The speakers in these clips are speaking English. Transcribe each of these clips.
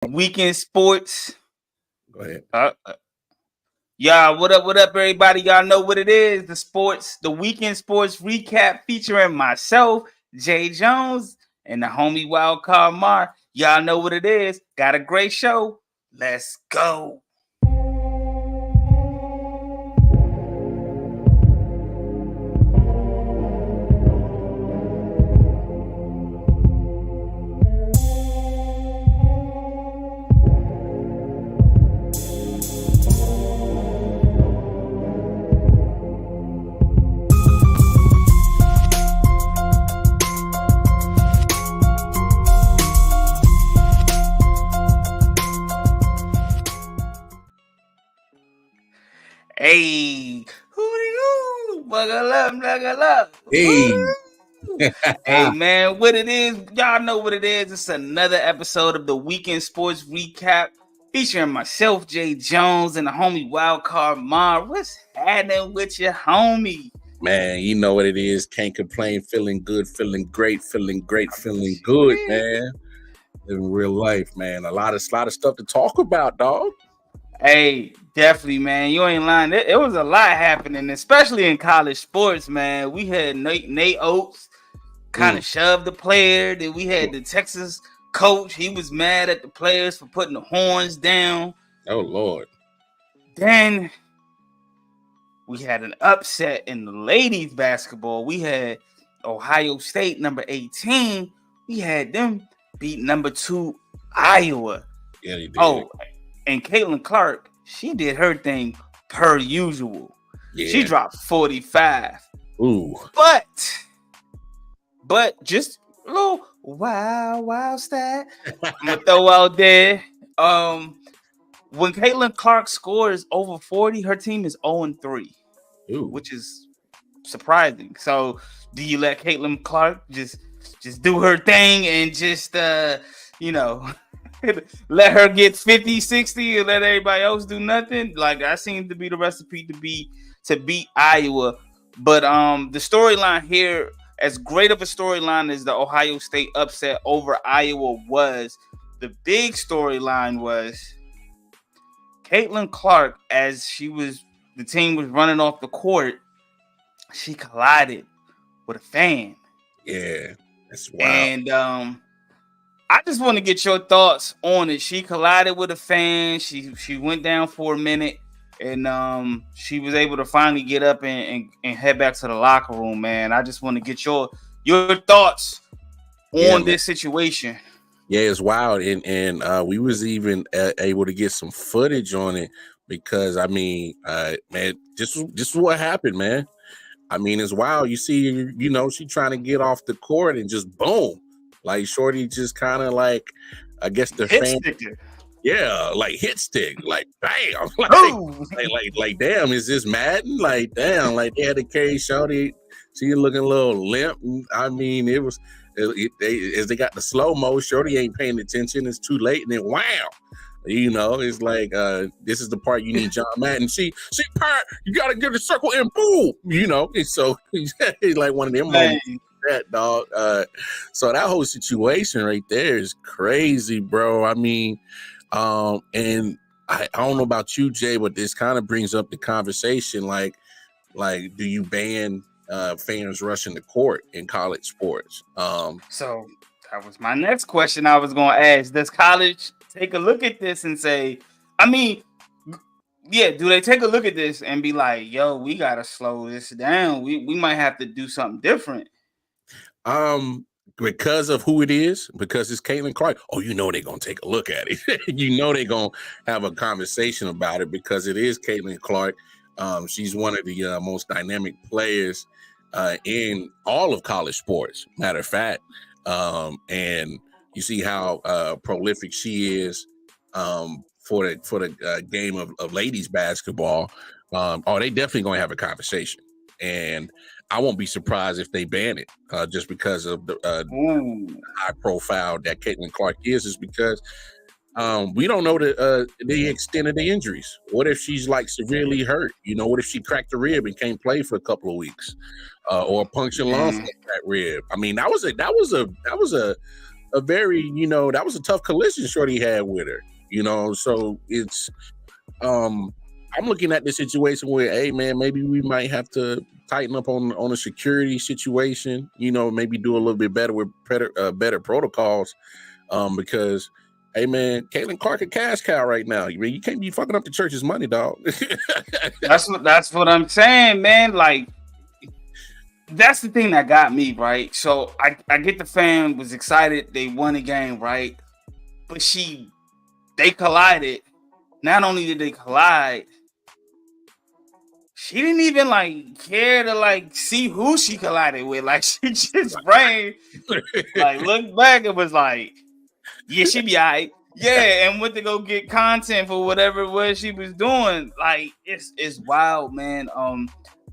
Weekend sports. Go ahead. Y'all, what up, everybody? Y'all know what it is. The weekend sports recap featuring myself, Jay Jones, and the homie Wild Card Mar. Y'all know what it is. Got a great show. Let's go. Hey, hoo buckle up. Hey. Hey, man, what it is? Y'all know what it is. It's another episode of the Weekend Sports Recap featuring myself, Jay Jones, and the homie Wild Card Mar. What's happening with your homie? Man, you know what it is. Can't complain. Feeling good. Feeling great. Feeling good, man. In real life, man. A lot of stuff to talk about, dog. Hey, definitely, man. You ain't lying. It was a lot happening, especially in college sports, man. We had Nate Oates kind of shoved the player. Then we had the Texas coach. He was mad at the players for putting the horns down. Oh, Lord. Then we had an upset in the ladies basketball. We had Ohio State, number 18. We had them beat number 2 Iowa. Yeah, they did. Oh, and Caitlin Clark, she did her thing per usual. Yeah. She dropped 45. Ooh. But just a little wild stat I'm gonna throw out there. When Caitlin Clark scores over 40, her team is 0-3. Ooh. Which is surprising. So do you let Caitlin Clark just do her thing and just let her get 50, 60 and let everybody else do nothing? Like, that seems to be the recipe to beat Iowa. But the storyline here, as great of a storyline as the Ohio State upset over Iowa was, the big storyline was Caitlin Clark, as the team was running off the court, she collided with a fan. Yeah, that's wild. And I just want to get your thoughts on it. She collided with a fan. She went down for a minute, and she was able to finally get up and head back to the locker room. Man, I just want to get your thoughts on this situation. Yeah, it's wild, and we was even able to get some footage on it because man, this is what happened, man. I mean, it's wild. You see, she trying to get off the court and just boom. Like, shorty just kind of like, I guess the hit fan, sticker. Yeah, like hit stick, like bam, like damn, is this Madden? Like damn, like they had to carry shorty. She looking a little limp. I mean, it was as they got the slow mo. Shorty ain't paying attention. It's too late, and then wow. It's like this is the part you need John Madden. See, part you gotta get the circle and boom. It's so he's like one of them moments. That dog. So that whole situation right there is crazy, bro. I mean, and I don't know about you, Jay, but this kind of brings up the conversation. Like, do you ban fans rushing the court in college sports? So that was my next question I was going to ask. Does college take a look at this and say, do they take a look at this and be like, yo, we got to slow this down. We might have to do something different. Because of who it is, because it's Caitlin Clark. Oh, they're gonna take a look at it. They're gonna have a conversation about it because it is Caitlin Clark. She's one of the most dynamic players in all of college sports. Matter of fact, and you see how prolific she is for the game of ladies basketball. They definitely gonna have a conversation, and I won't be surprised if they ban it just because of the high profile that Caitlin Clark is because we don't know the extent of the injuries. What if she's like severely hurt? What if she cracked a rib and can't play for a couple of weeks, or a punctured lung from that rib? I mean, that was a a very, that was a tough collision Shorty had with her. So it's I'm looking at the situation where, hey man, maybe we might have to tighten up on a security situation. Maybe do a little bit better with better protocols. Because, hey man, Caitlin Clark a cash cow right now. You can't be fucking up the church's money, dog. That's what I'm saying, man. Like, that's the thing that got me, right? So I get the fan was excited they won a game, right? But they collided. Not only did they collide, she didn't even like care to like see who she collided with. Like, she just ran, like, looked back and was like, yeah, she be all right. Yeah, and went to go get content for whatever it was she was doing. Like, it's wild, man.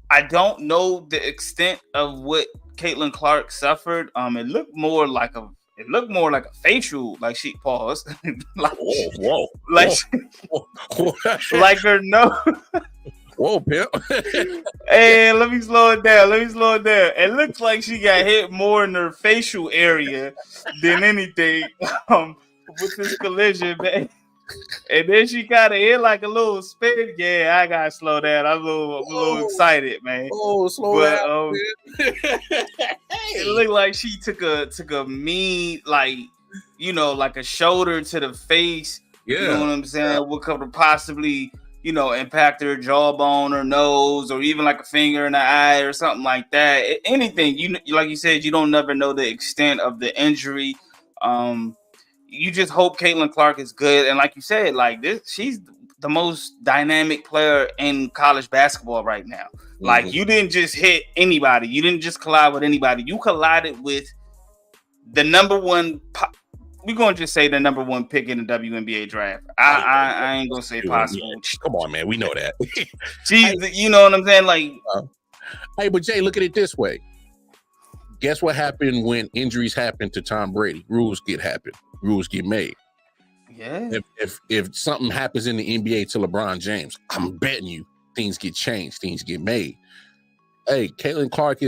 I don't know the extent of what Caitlin Clark suffered. It looked more like a facial, like she paused. Like, whoa. Like, Whoa. Like her nose. Whoa, pimp. Hey, let me slow it down. It looks like she got hit more in her facial area than anything with this collision, man. And then she kind of hit like a little spin. Yeah, I gotta slow down. I'm a little excited, man. Oh, slow down. It looked like she took a mean, like, like a shoulder to the face. Yeah. You know what I'm saying? What could possibly, impact her jawbone or nose, or even like a finger in the eye or something like that. Anything, like you said, you don't never know the extent of the injury. You just hope Caitlin Clark is good. And like you said, like this, she's the most dynamic player in college basketball right now. Mm-hmm. Like, you didn't just hit anybody. You didn't just collide with anybody. You collided with the number one. We're going to just say the number one pick in the WNBA draft. I ain't going to say possible. Come on, man. We know that. You know what I'm saying? Like, hey, but Jay, look at it this way. Guess what happened when injuries happen to Tom Brady? Rules get made. Yeah. If something happens in the NBA to LeBron James, I'm betting you things get changed, things get made. Hey, Caitlin Clark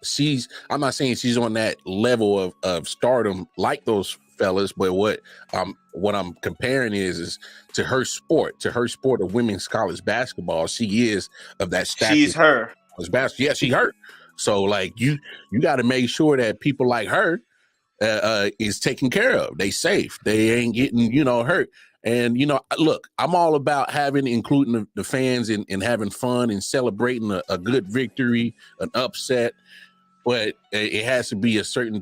she's, I'm not saying she's on that level of stardom like those fellas, but what I'm comparing is to her sport of women's college basketball. She is of that stature. She's her. Yeah, she hurt. So like you got to make sure that people like her is taken care of. They safe. They ain't getting hurt. And look, I'm all about including the fans and having fun and celebrating a good victory, an upset. But it has to be a certain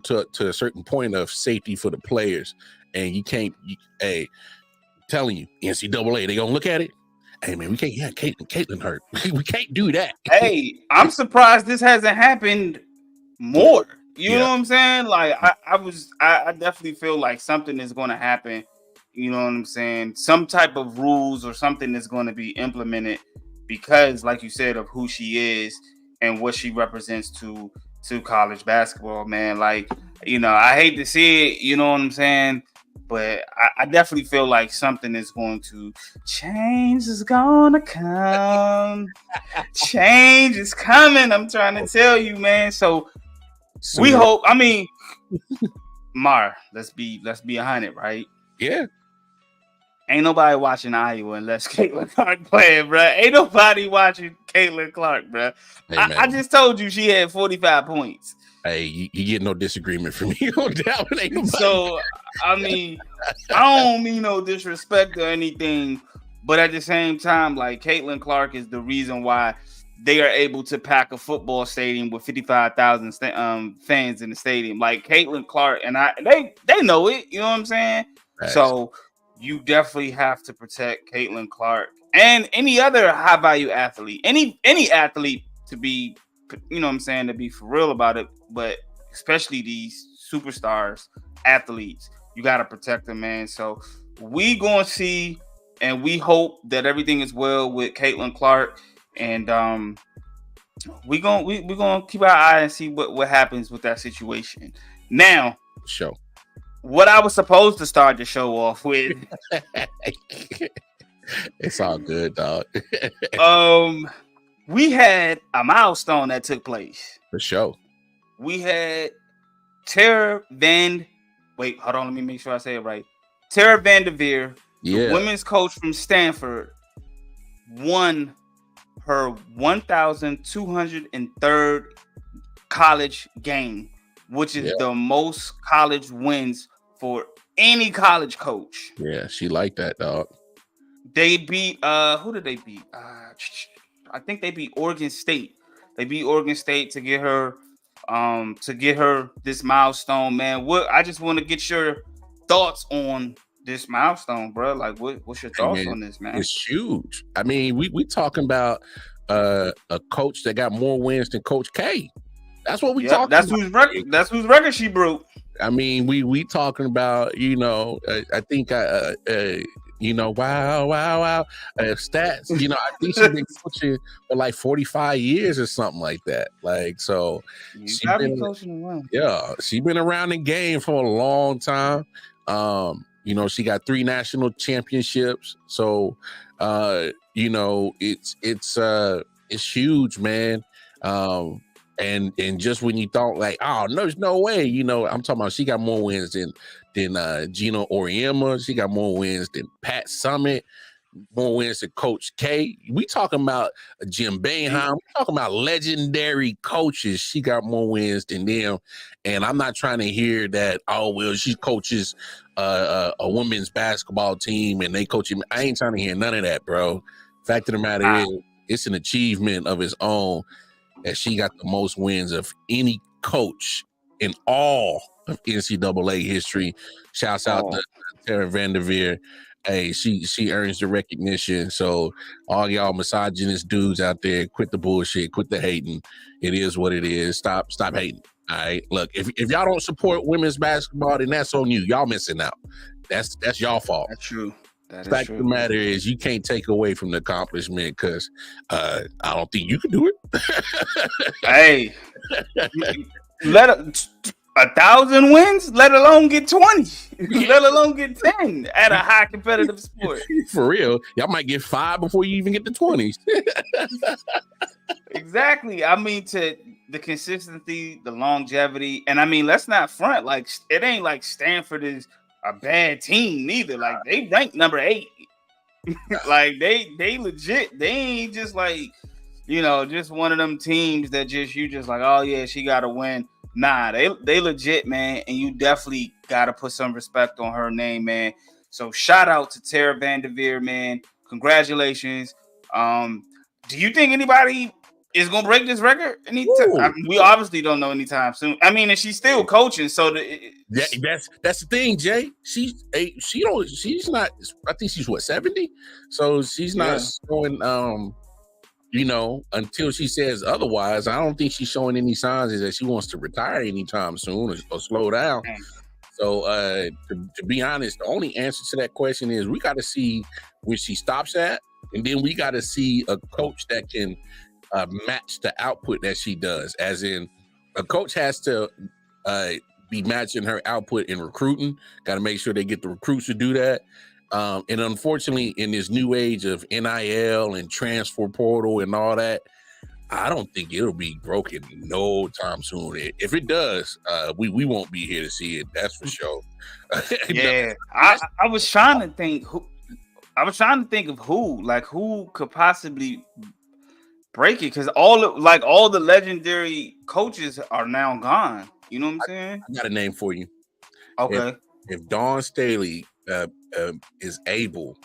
point of safety for the players. And you can't. Telling you, NCAA, they gonna look at it. Hey man, we can't. Yeah, Caitlin hurt. We can't do that. Hey, I'm surprised this hasn't happened more. You know what I'm saying? Like, I definitely feel like something is going to happen. You know what I'm saying? Some type of rules or something is going to be implemented because, like you said, of who she is and what she represents to college basketball, man. Like, I hate to see it. You know what I'm saying? But I definitely feel like something is going to change. Is going to come. Change is coming. I'm trying to tell you, man. So we hope. I mean, Mar, let's be 100, right? Yeah. Ain't nobody watching Iowa unless Caitlin Clark playing, bro. Ain't nobody watching Caitlin Clark, bro. Hey, I just told you she had 45 points. Hey, you get no disagreement from me on that one. So, I mean, I don't mean no disrespect or anything, but at the same time, like, Caitlin Clark is the reason why they are able to pack a football stadium with 55,000 fans in the stadium. Like, Caitlin Clark and they know it. You know what I'm saying? Right. So you definitely have to protect Caitlin Clark and any other high value athlete, any athlete to be, you know what I'm saying, to be for real about it. But especially these superstars, athletes, you got to protect them, man. So we going to see, and we hope that everything is well with Caitlin Clark. And we're gonna keep our eye and see what happens with that situation. Now, what I was supposed to start the show off with. It's all good, dog. We had a milestone that took place. For sure. We had Tara Van Wait, hold on. Let me make sure I say it right. Tara Vanderveer, the Yeah. women's coach from Stanford, won her 1,203rd college game, which is the most college wins for any college coach. Yeah, she liked that, dog. They beat who did they beat? I think they beat Oregon State. They beat Oregon State to get her this milestone, man. I just want to get your thoughts on this milestone, bro. Like what's your thoughts on this, man? It's huge. I mean, we talking about a coach that got more wins than Coach K. That's what we talking about. That's whose record she broke. I mean, we talking about, you know, I think you know, wow, stats. You know, I think she's been coaching for like 45 years or something like that. Like, so she's been coaching around. Yeah, she's been around the game for a long time. You know, she got 3 national championships. So, you know, it's huge, man. And just when you thought like, oh, no, there's no way, you know, I'm talking about she got more wins than Gina Oriema. She got more wins than Pat Summitt, more wins than Coach K. We talking about Jim Boeheim. We talking about legendary coaches. She got more wins than them. And I'm not trying to hear that, oh, well, she coaches a women's basketball team and they coach him. I ain't trying to hear none of that, bro. Fact of the matter is, it's an achievement of its own that she got the most wins of any coach in all of NCAA history. Shouts out to Tara Vanderveer. Hey, she earns the recognition. So all y'all misogynist dudes out there, quit the bullshit, quit the hating. It is what it is. Stop hating. All right. Look, if y'all don't support women's basketball, then that's on you. Y'all missing out. That's y'all fault. That's true. That fact of the matter is, you can't take away from the accomplishment because I don't think you can do it. Hey, let 1,000 wins, let alone get 20, let alone get 10 at a high competitive sport. For real, y'all might get 5 before you even get to 20s. Exactly. I mean, to the consistency, the longevity, and I mean, let's not front. Like, it ain't like Stanford is a bad team neither. Like, they ranked number 8. Like, they legit. They ain't just like, you know, just one of them teams that you just like, oh yeah, she got to win. Nah, they legit, man, and you definitely got to put some respect on her name, man. So shout out to Tara Vanderveer, man. Congratulations. Do you think anybody is gonna break this record anytime? I mean, we obviously don't know anytime soon. I mean, and she's still coaching, so that's the thing, Jay. She's not. I think she's 70, so she's not showing. You know, until she says otherwise, I don't think she's showing any signs that she wants to retire anytime soon or slow down. So, to be honest, the only answer to that question is we got to see where she stops at, and then we got to see a coach that can match the output that she does. As in, a coach has to be matching her output in recruiting. Got to make sure they get the recruits to do that. And unfortunately, in this new age of NIL and transfer portal and all that, I don't think it'll be broken no time soon. If it does, we won't be here to see it. That's for sure. Yeah, I was trying to think who. I was trying to think of who could possibly break it, because all the legendary coaches are now gone. You know what I'm saying? I got a name for you. Okay. If Dawn Staley is able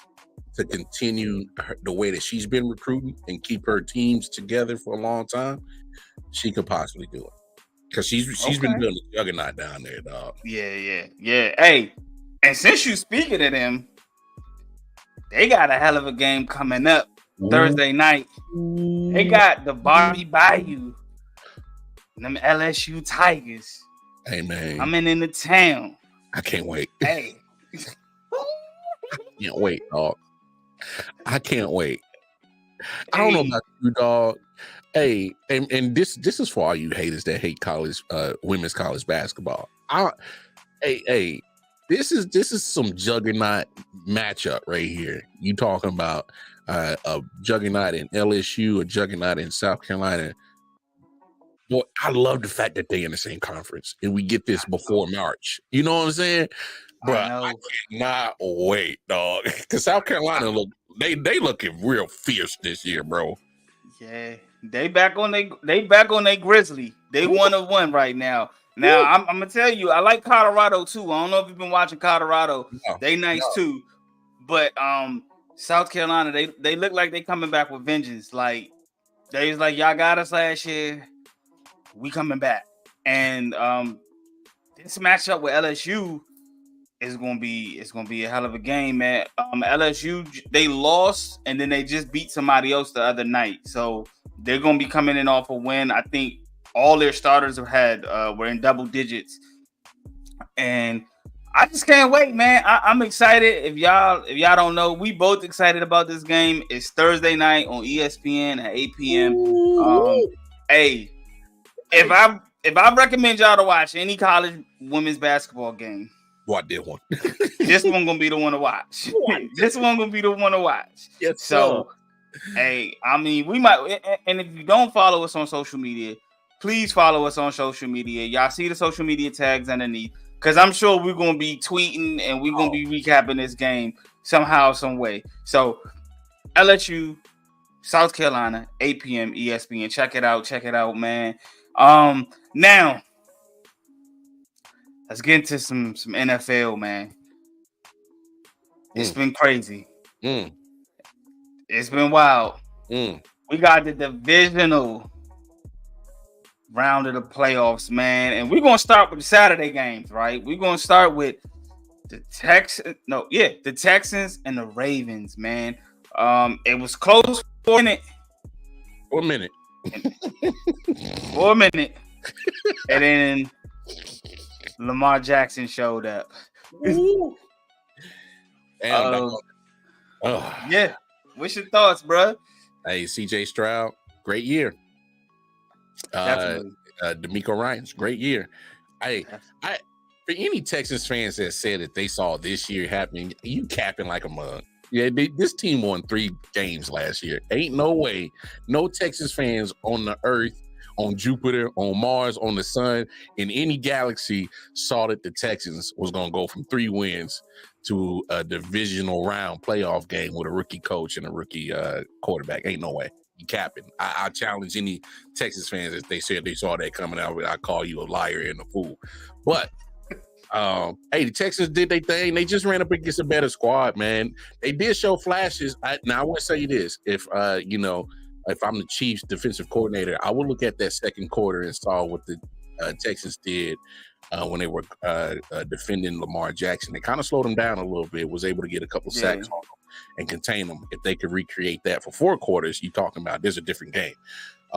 to continue the way that she's been recruiting and keep her teams together for a long time, she could possibly do it, because she's been building a juggernaut down there, dog. Yeah. Hey, and since you speaking of them, they got a hell of a game coming up Thursday night. They got the Barbie Bayou, them LSU Tigers. Hey man, I'm in the town. I can't wait. Hey. I can't wait, dog. I can't wait. I don't know about you, dog. Hey, and this is for all you haters that hate college, women's college basketball. Hey, this is some juggernaut matchup right here. You talking about a juggernaut in LSU, a juggernaut in South Carolina. Boy, I love the fact that they in the same conference and we get this before March. You know what I'm saying? Bro, I cannot wait, dog. Because South Carolina they looking real fierce this year, bro. Yeah, they back on they Grizzly. They 1-1 right now. Now I'm gonna tell you, I like Colorado too. I don't know if you've been watching Colorado. They nice too, but South Carolina they look like they coming back with vengeance. Like they was like, y'all got us last year, we coming back, and this matchup with LSU is gonna be a hell of a game, man. LSU they lost and then they just beat somebody else the other night, so they're gonna be coming in off a win. I think all their starters have had were in double digits, and I just can't wait, man. I'm excited. If y'all don't know, we both excited about this game. It's Thursday night on ESPN at 8 p.m. Hey, if I recommend y'all to watch any college women's basketball game, I did one. This one gonna be the one to watch. This one gonna be the one to watch. Yes, so, hey, I mean, we might. And if you don't follow us on social media, please follow us on social media. Y'all see the social media tags underneath, because I'm sure we're gonna be tweeting and we're gonna be recapping this game somehow, some way. So, LSU, South Carolina, 8 p.m. ESPN. Check it out, man. Now. Let's get into some NFL, man. It's been crazy. It's been wild. We got the divisional round of the playoffs, man. And we're going to start with the Saturday games, right? We're going to start with the Texans and the Ravens, man. It was close for a minute. For a minute. And then Lamar Jackson showed up. Yeah. What's your thoughts, bro? Hey, CJ Stroud, great year. D'Amico Ryans, great year. For any Texans fans that said that they saw this year happening, you capping like a mug. Yeah, this team won 3 games last year. Ain't no way no Texas fans on the earth, on Jupiter, on Mars, on the sun, in any galaxy saw that the Texans was going to go from 3 wins to a divisional round playoff game with a rookie coach and a rookie quarterback. Ain't no way. You capping. I challenge any Texas fans if they said they saw that coming out. I call you a liar and a fool. But hey, the Texans did their thing. They just ran up against a better squad, man. They did show flashes. Now I want to say this: if if I'm the Chiefs defensive coordinator, I will look at that second quarter and saw what the Texans did when they were defending Lamar Jackson. They kind of slowed him down a little bit, was able to get a couple sacks on him and contain them. If they could recreate that for 4 quarters, you talking about there's a different game.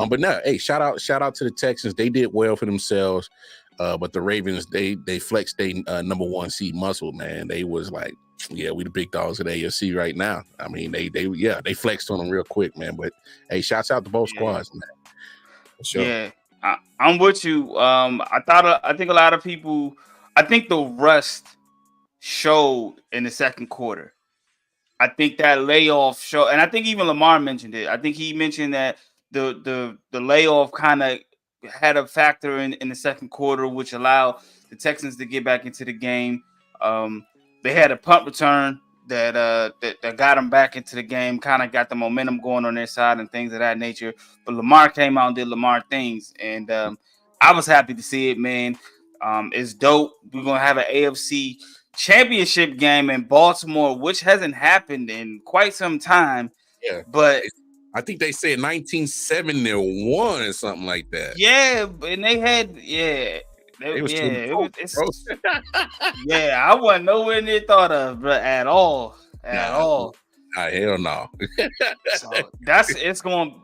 But no, hey, shout out to the Texans. They did well for themselves. But the Ravens, they flexed their number 1 seed muscle, man. They was like, yeah, we the big dogs of the AFC right now. I mean, they flexed on them real quick, man. But hey, shouts out to both squads, man. For sure. Yeah, I'm with you. I think a lot of people, I think the rust showed in the second quarter. I think that layoff showed, and I think even Lamar mentioned it. I think he mentioned that the layoff kind of had a factor in the second quarter, which allowed the Texans to get back into the game. They had a punt return that got them back into the game, kind of got the momentum going on their side and things of that nature. But Lamar came out and did Lamar things, and I was happy to see it, man. It's dope. We're gonna have an AFC championship game in Baltimore, which hasn't happened in quite some time. Yeah, but I think they said 1971 or something like that. Yeah, and they had I wasn't nowhere near thought of, but at all. Hell no. So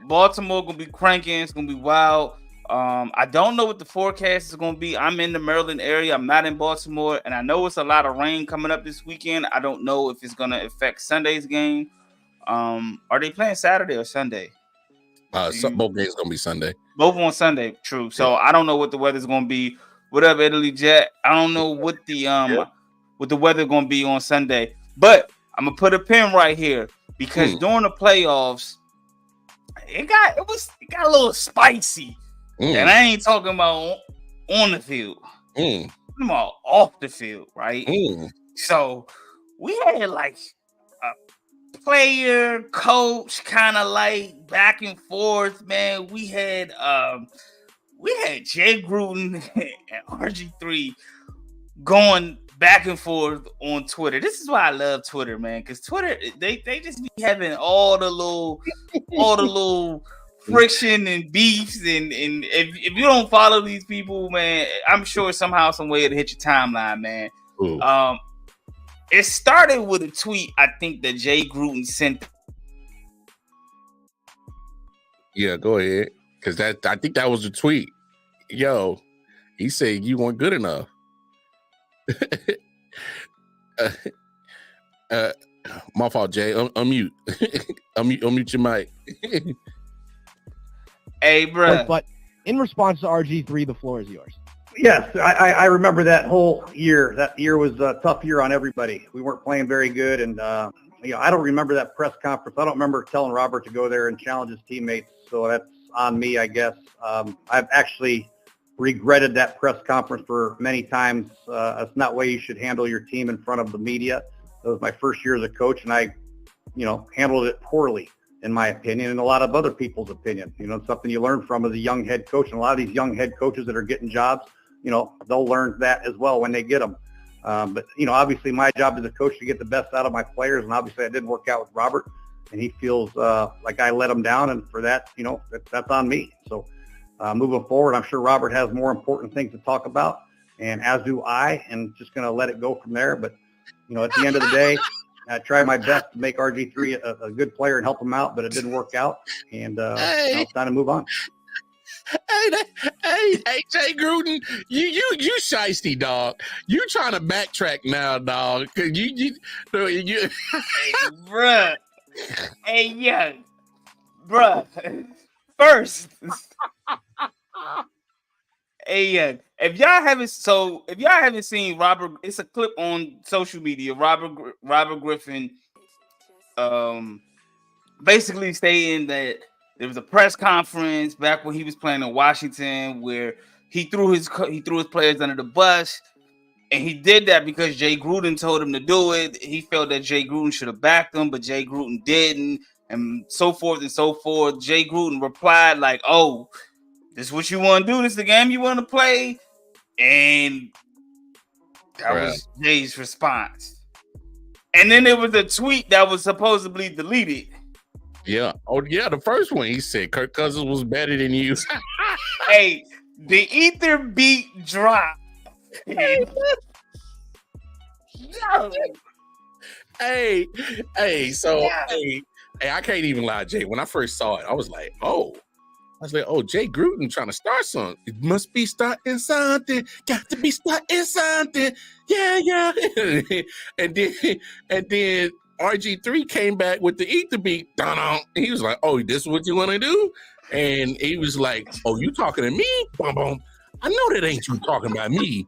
Baltimore gonna be cranking. It's gonna be wild. I don't know what the forecast is gonna be. I'm in the Maryland area. I'm not in Baltimore, and I know it's a lot of rain coming up this weekend. I don't know if it's gonna affect Sunday's game. Are they playing Saturday or Sunday? Both games gonna be Sunday. Both on Sunday, true. So I don't know what the weather's gonna be. What up, Italy Jet? I don't know what the weather gonna be on Sunday, but I'm gonna put a pin right here because during the playoffs, it got a little spicy. And I ain't talking about on the field. I'm talking about off the field, right? So we had like a player, coach, kind of like back and forth, man. We had Jay Gruden and RG3 going back and forth on Twitter. This is why I love Twitter, man, because Twitter they just be having all the little friction and beefs, and if you don't follow these people, man, I'm sure somehow, some way it'll hit your timeline, man. It started with a tweet I think that Jay Gruden sent. Yeah, go ahead, because I think that was the tweet. Yo, he said you weren't good enough. My fault, Jay. Unmute. Unmute your mic. Hey, bro. But in response to RG3, the floor is yours. Yes, I remember that whole year. That year was a tough year on everybody. We weren't playing very good, and I don't remember that press conference. I don't remember telling Robert to go there and challenge his teammates, so that's on me, I guess. I've actually regretted that press conference for many times. That's not the way you should handle your team in front of the media. That was my first year as a coach, and I, handled it poorly, in my opinion, and a lot of other people's opinion. It's something you learn from as a young head coach, and a lot of these young head coaches that are getting jobs, they'll learn that as well when they get them. But obviously my job as a coach to get the best out of my players, and obviously that didn't work out with Robert, and he feels like I let him down, and for that, that's on me. So moving forward, I'm sure Robert has more important things to talk about, and as do I, and just going to let it go from there. But, at the end of the day, I tried my best to make RG3 a good player and help him out, but it didn't work out, and it's time to move on. Hey, Jay Gruden, you shiesty, dog. You trying to backtrack now, dog? Cause you hey, bruh. Hey, yeah, bruh. First, hey, yeah. If y'all haven't seen Robert, it's a clip on social media. Robert Griffin, basically saying that there was a press conference back when he was playing in Washington where he threw his players under the bus, and he did that because Jay Gruden told him to do it. He felt that Jay Gruden should have backed him, but Jay Gruden didn't, and so forth and so forth. Jay Gruden replied like, "Oh, this is what you want to do? This is the game you want to play?" And that was Jay's response. And then there was a tweet that was supposedly deleted. Yeah. Oh, yeah. The first one, he said Kirk Cousins was better than you. Hey, the ether beat drop. Hey, I can't even lie, Jay. When I first saw it, I was like, oh, Jay Gruden trying to start something. It must be starting something. Got to be starting something. Yeah. and then RG3 came back with the ether beat. He was like, oh, this is what you want to do? And he was like, oh, you talking to me? Boom, boom. I know that ain't you talking about me.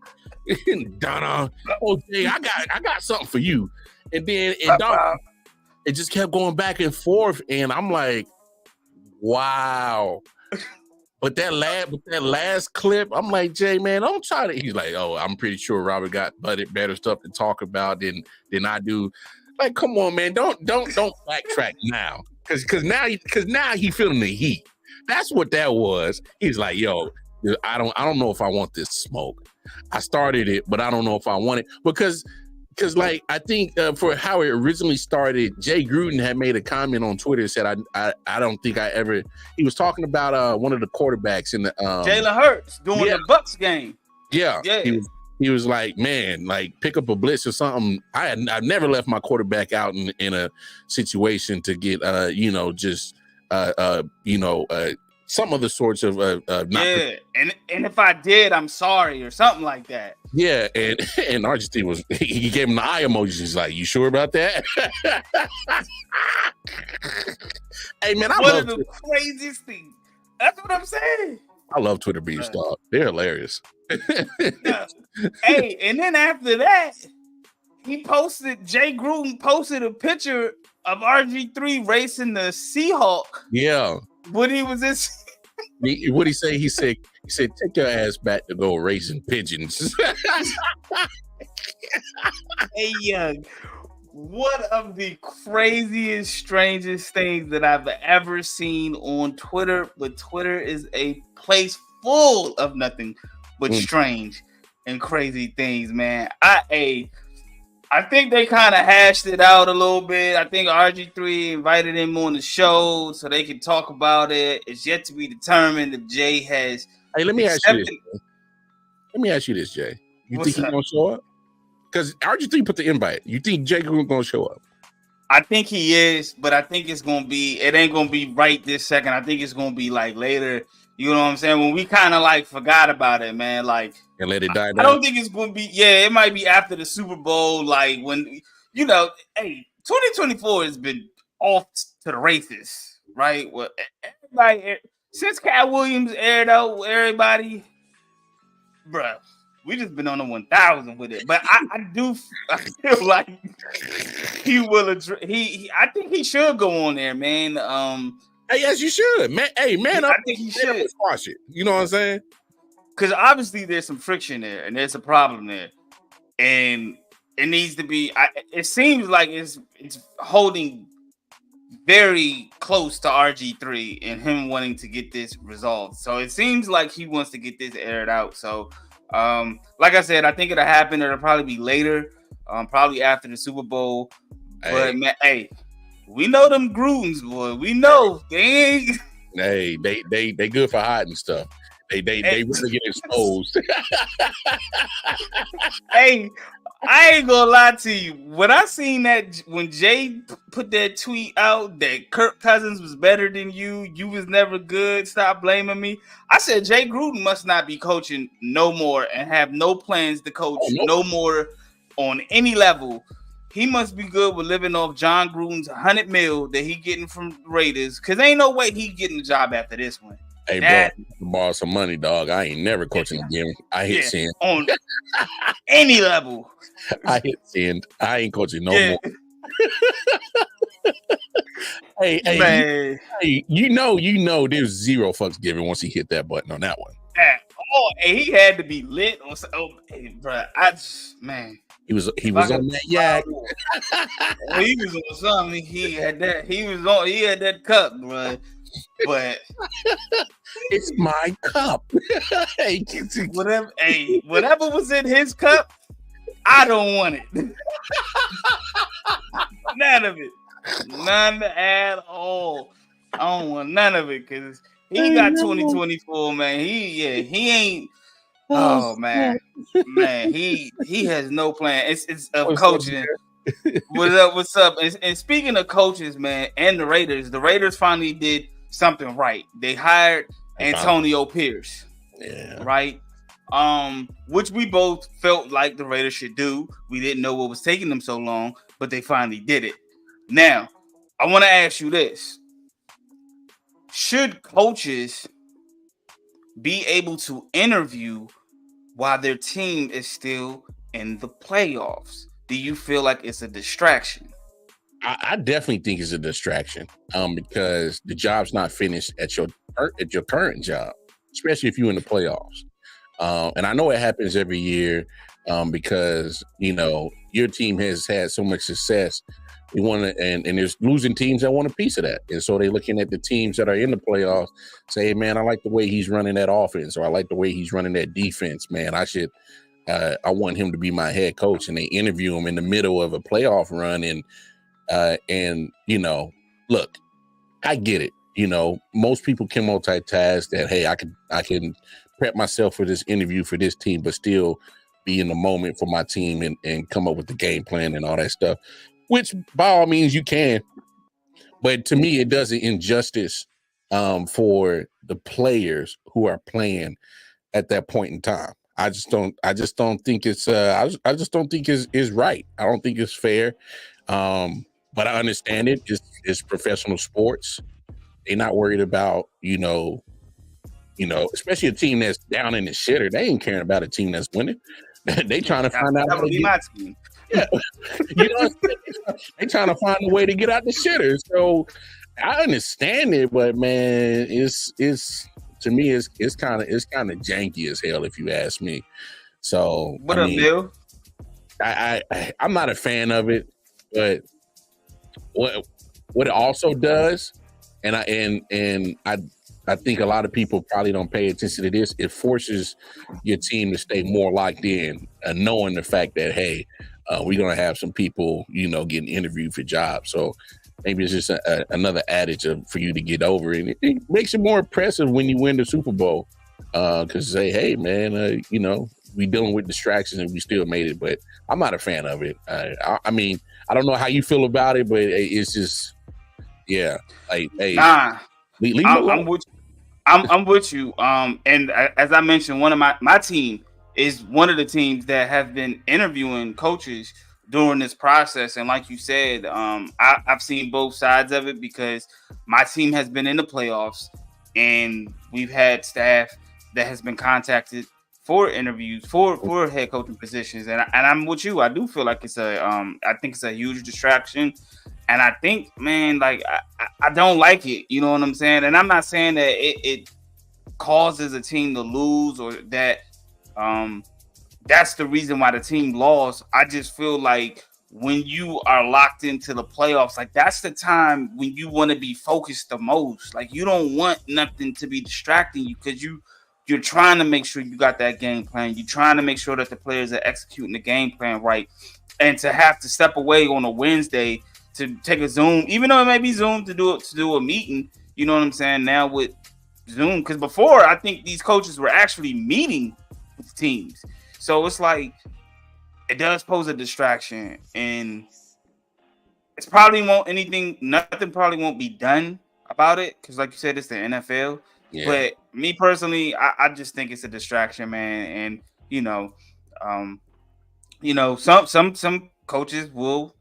Oh, Jay, I got something for you. And then it just kept going back and forth. And I'm like, wow. But that last clip, I'm like, Jay, man, don't try to. He's like, oh, I'm pretty sure Robert got better stuff to talk about than I do. Like, come on, man, don't backtrack now, because now he feeling the heat. That's what that was. He's like, yo, I don't know if I want this smoke. I started it, but I don't know if I want it because like I think for how it originally started, Jay Gruden had made a comment on Twitter, said I don't think I ever. He was talking about one of the quarterbacks in the Jalen Hurts doing the Bucks game. Yeah. He was like, man, like pick up a blitz or something. I've never left my quarterback out in a situation to get some other sorts of and if I did, I'm sorry or something like that. Yeah, and RG3 was he gave him the eye emojis. He's like, you sure about that? Hey man, I love the craziest things. That's what I'm saying. I love Twitter beefs, dog. They're hilarious. Hey, and then after that, Jay Gruden posted a picture of RG3 racing the Seahawk. Yeah. When he was What he say? He said, take your ass back to go raising pigeons. Hey, young. One of the craziest, strangest things that I've ever seen on Twitter, but Twitter is a place full of nothing but strange and crazy things, man. I think they kind of hashed it out a little bit. I think RG3 invited him on the show so they can talk about it. It's yet to be determined if Jay has. Hey, let me ask you this, Jay. You think he's gonna show up? Because RG3 put the invite. You think Jay gonna show up? I think he is, but I think it ain't gonna be right this second. I think it's gonna be like later. You know what I'm saying? When we kind of like forgot about it, man. Like, and let it die down. I don't think it's gonna be. Yeah, it might be after the Super Bowl. Like when hey, 2024 has been off to the races, right? Well, everybody since Cat Williams aired out, everybody, bruh. We just been on the 1,000 with it, but I feel like he will. I think he should go on there, man. Hey, yes, you should, man. Hey, man, I think he should squash it. You know what I'm saying? Because obviously there's some friction there, and there's a problem there, and it needs to be. It seems like it's holding very close to RG3 and him wanting to get this resolved. So it seems like he wants to get this aired out. So. Like I said, I think it'll happen. It'll probably be later, probably after the Super Bowl. But man, hey, we know them Grudens, boy. We know they ain't. Hey, they good for hiding stuff. They really get exposed. Hey, I ain't gonna lie to you. When I seen that, when Jay put that tweet out that Kirk Cousins was better than you was never good, stop blaming me. I said Jay Gruden must not be coaching no more and have no plans to coach no more on any level. He must be good with living off John Gruden's $100 million that he getting from the Raiders, because ain't no way he getting the job after this one. Hey, bro, borrow some money, dog. I ain't never coaching again. I hit send. On any level. I hit send. I ain't coaching no more. Hey, you know, there's zero fucks given once he hit that button on that one. He had to be lit on. Bro, he was on that yak. He was on something. He had that. He had that cup, bro. But it's my cup. Whatever was in his cup, I don't want it. None of it. None at all. I don't want none of it because he got 2024, man. He ain't. Oh man, he has no plan. It's coaching. What's up? And speaking of coaches, man, and the Raiders finally did something right. They hired Antonio Pierce. Yeah. Right. Which we both felt like the Raiders should do. We didn't know what was taking them so long, but they finally did it. Now, I want to ask you this. Should coaches be able to interview while their team is still in the playoffs? Do you feel like it's a distraction? I definitely think it's a distraction because the job's not finished at your current job, especially if you're in the playoffs. And I know it happens every year because, you know, your team has had so much success. You want to, and there's losing teams that want a piece of that. And so they're looking at the teams that are in the playoffs, say, hey, man, I like the way he's running that offense, or I like the way he's running that defense, man. I want him to be my head coach. And they interview him in the middle of a playoff run. And, you know, look, I get it. You know, most people can multitask that, hey, I can prep myself for this interview for this team, but still be in the moment for my team and come up with the game plan and all that stuff, which by all means you can. But to me, it does an injustice for the players who are playing at that point in time. I just don't think it's I just don't think it's right. I don't think it's fair. But I understand it. It's professional sports. They're not worried about, you know, especially a team that's down in the shitter. They ain't caring about a team that's winning. They trying to find out. That would be my team. Yeah. You know, they trying to find a way to get out the shitter. So I understand it, but man, it's to me, it's kind of janky as hell, if you ask me. So What up, Bill? I'm not a fan of it, but what it also does, and I think a lot of people probably don't pay attention to this. It forces your team to stay more locked in, knowing the fact that, hey, we're going to have some people, getting interviewed for jobs. So maybe it's just another adage for you to get over. And it makes it more impressive when you win the Super Bowl. Because say, hey, man, we dealing with distractions and we still made it. But I'm not a fan of it. I mean, I don't know how you feel about it, but it's just, yeah. Like, hey, leave I'm with you. I'm with you. And as I mentioned, one of my team is one of the teams that have been interviewing coaches during this process. And like you said, I've seen both sides of it because my team has been in the playoffs and we've had staff that has been contacted for interviews for head coaching positions. And I'm with you. I do feel like I think it's a huge distraction. And I think, man, like I don't like it. You know what I'm saying? And I'm not saying that it causes a team to lose or that that's the reason why the team lost. I just feel like when you are locked into the playoffs, like that's the time when you want to be focused the most. Like you don't want nothing to be distracting you because you're trying to make sure you got that game plan. You're trying to make sure that the players are executing the game plan right. And to have to step away on a Wednesday to take a Zoom, even though it may be Zoom to do a meeting, you know what I'm saying? Now with Zoom, because before I think these coaches were actually meeting with teams. So it's like it does pose a distraction, and it's probably nothing probably won't be done about it because, like you said, it's the NFL. Yeah. But me personally, I just think it's a distraction, man. And some coaches will.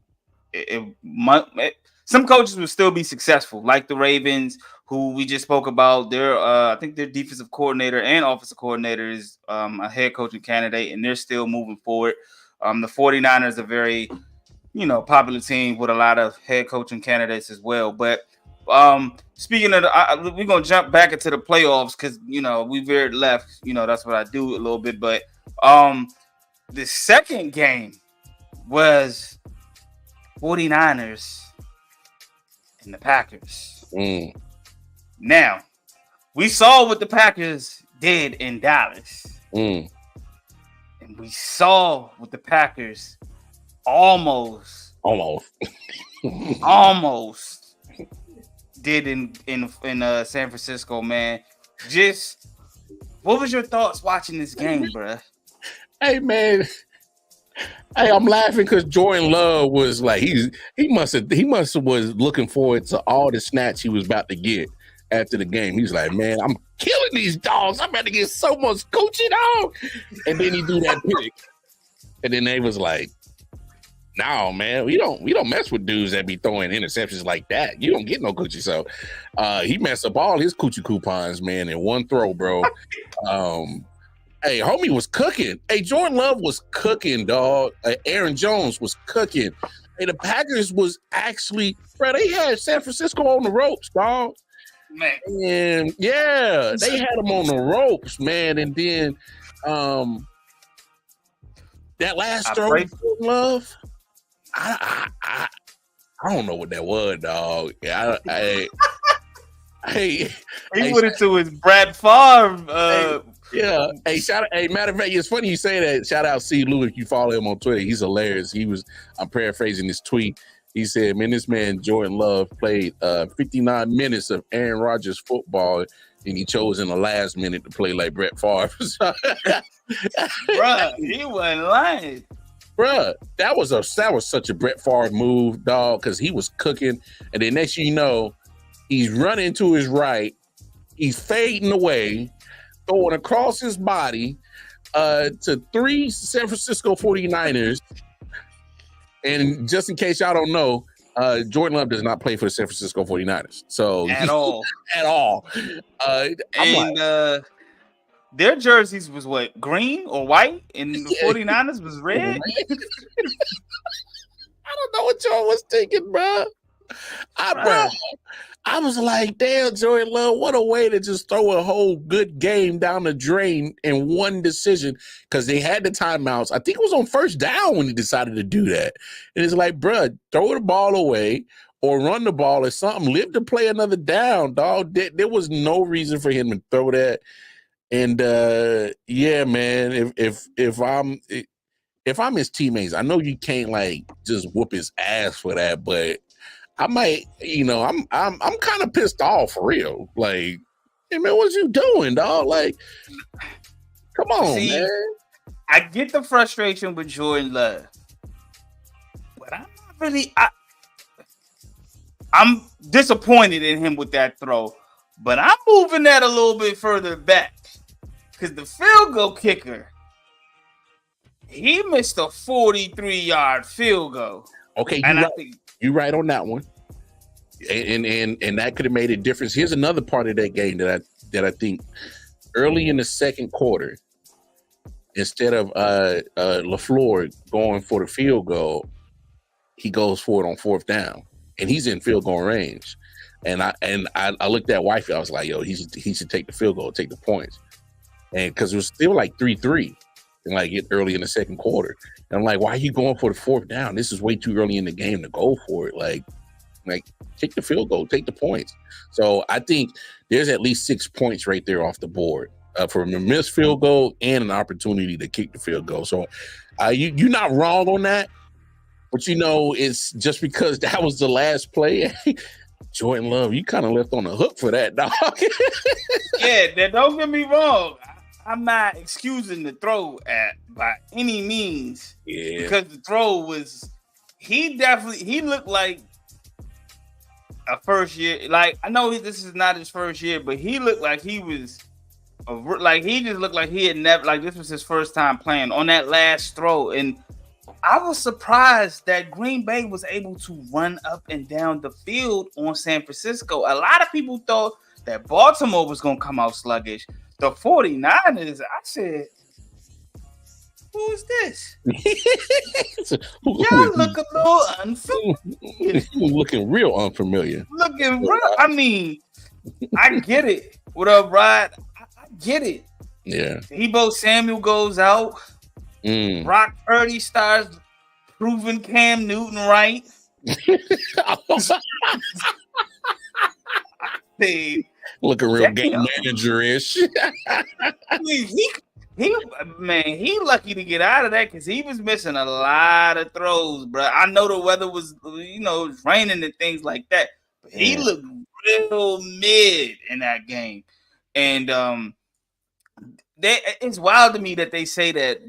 Some coaches will still be successful, like the Ravens, who we just spoke about. I think their defensive coordinator and offensive coordinator is a head coaching candidate, and they're still moving forward. The 49ers are a very, popular team with a lot of head coaching candidates as well. But speaking of, we're gonna jump back into the playoffs because we veered left. That's what I do a little bit. But the second game was 49ers and the Packers. Now, we saw what the Packers did in Dallas. And we saw what the Packers almost did in San Francisco, man. Just what was your thoughts watching this game, bruh? Hey, man. Hey, I'm laughing because Jordan Love was like he must have was looking forward to all the snatch he was about to get after the game. He's like, man, I'm killing these dogs. I'm about to get so much coaching on. And then he do that pick, and then they was like, no, man, we don't mess with dudes that be throwing interceptions like that. You don't get no coochie. So he messed up all his coochie coupons, man, in one throw, bro. Hey, homie was cooking. Hey, Jordan Love was cooking, dog. Aaron Jones was cooking. Hey, the Packers was actually, bro, they had San Francisco on the ropes, dog. Man. And yeah, they had them on the ropes, man. And then that last throw, Jordan Love, I don't know what that was, dog. Yeah, he went into his Brad Favre. Yeah. Hey, matter of fact, it's funny you say that. Shout out C. Lou if you follow him on Twitter. He's hilarious. I'm paraphrasing his tweet. He said, man, this man, Jordan Love, played 59 minutes of Aaron Rodgers football, and he chose in the last minute to play like Brett Favre. Bruh, he wasn't lying. Bruh, that was such a Brett Favre move, dog, because he was cooking. And then next you know, he's running to his right. He's fading away, throwing across his body to 3 San Francisco 49ers. And just in case y'all don't know, Jordan Love does not play for the San Francisco 49ers. So at all. At all. Their jerseys was what, green or white? And the 49ers was red? I don't know what y'all was thinking, bro. Bro, I was like, damn, Jordan Love, what a way to just throw a whole good game down the drain in one decision, because they had the timeouts. I think it was on first down when he decided to do that. And it's like, bro, throw the ball away or run the ball or something. Live to play another down, dog. There was no reason for him to throw that. And yeah, man, if I'm his teammates, I know you can't like just whoop his ass for that, but I might, I'm kind of pissed off for real. Like, hey man, what you doing, dog? Like, come on, man. I get the frustration with Jordan Love, but I'm not really. I'm disappointed in him with that throw, but I'm moving that a little bit further back because the field goal kicker, he missed a 43-yard field goal. Okay, you're right on that one, and that could have made a difference. Here's another part of that game that I think early in the second quarter, instead of LaFleur going for the field goal, he goes for it on fourth down, and he's in field goal range. And I looked at Wifey, I was like, yo, he should take the field goal, take the points, and because it was still like 3-3. And like get early in the second quarter. And I'm like, why are you going for the fourth down? This is way too early in the game to go for it. Like take the field goal, take the points. So I think there's at least 6 points right there off the board for a missed field goal and an opportunity to kick the field goal. So you're not wrong on that, but it's just because that was the last play. Jordan Love, you kind of left on the hook for that, dog. Yeah, don't get me wrong. I'm not excusing the throw by any means. Yeah. Because the throw was, he looked like a first year. Like, I know this is not his first year, but he looked like he was, he just looked like he had never, like this was his first time playing on that last throw. And I was surprised that Green Bay was able to run up and down the field on San Francisco. A lot of people thought that Baltimore was going to come out sluggish. The 49ers, I said, who is this? Y'all look a little unfamiliar. Looking real unfamiliar. I mean, I get it. What up, Rod? I get it. Yeah. Deebo Samuel goes out. Brock Purdy starts proving Cam Newton right. Looking real game manager-ish. he lucky to get out of that because he was missing a lot of throws, bro. I know the weather was, it was raining and things like that, but he looked real mid in that game. And it's wild to me that they say that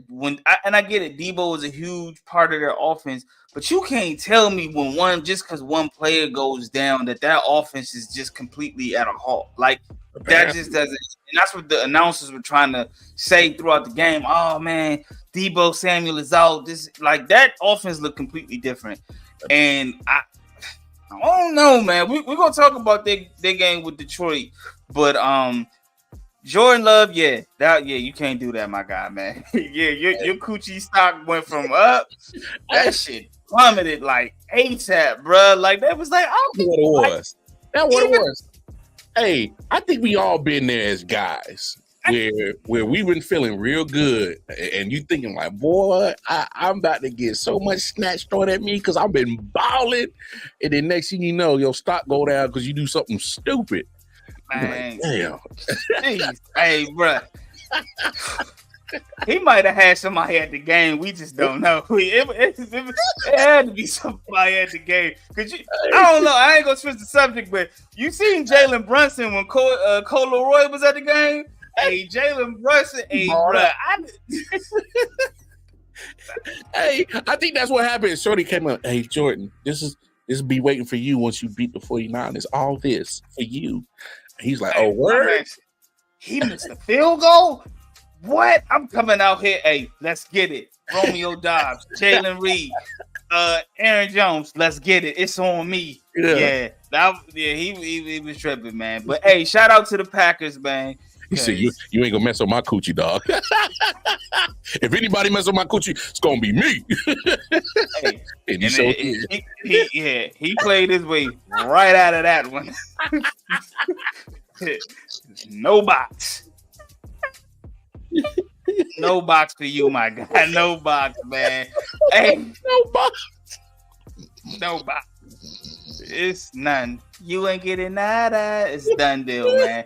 I get it, Deebo is a huge part of their offense, but you can't tell me because one player goes down that offense is just completely at a halt. Like that just doesn't, and that's what the announcers were trying to say throughout the game. Oh man, Deebo Samuel is out. This like that offense looked completely different. And I don't know, man. We're gonna talk about their game with Detroit, but Jordan Love, you can't do that, my guy, man. Your coochie stock went from up, that shit plummeted like ASAP, bro. Like that was like, That's what it was. Hey, I think we all been there as guys where we've been feeling real good, and you thinking like, boy, I'm about to get so much snatched thrown at me because I've been balling, and then next thing you know, your stock go down because you do something stupid. Man, like, damn. Jeez. Hey, bro. He might have had somebody at the game. We just don't know. It had to be somebody at the game. I don't know. I ain't gonna switch the subject, but you seen Jalen Brunson when Cole Leroy was at the game? Hey, Jalen Brunson. Hey, bro. Hey, I think that's what happened. Shorty came up. Hey, Jordan, this be waiting for you once you beat the 49ers. All this for you. He's like, oh, word? He missed the field goal? What? I'm coming out here. Hey, let's get it. Romeo Dobbs, Jalen Reed, Aaron Jones, let's get it. It's on me. Yeah. He was tripping, man. But hey, shout out to the Packers, man. He said, "You ain't gonna mess up my coochie, dog. If anybody mess up my coochie, it's gonna be me." Hey, and he played his way right out of that one. No box. No box for you, my guy. No box, man. Hey, no box. No box. It's none. You ain't getting nada. It's done deal, man.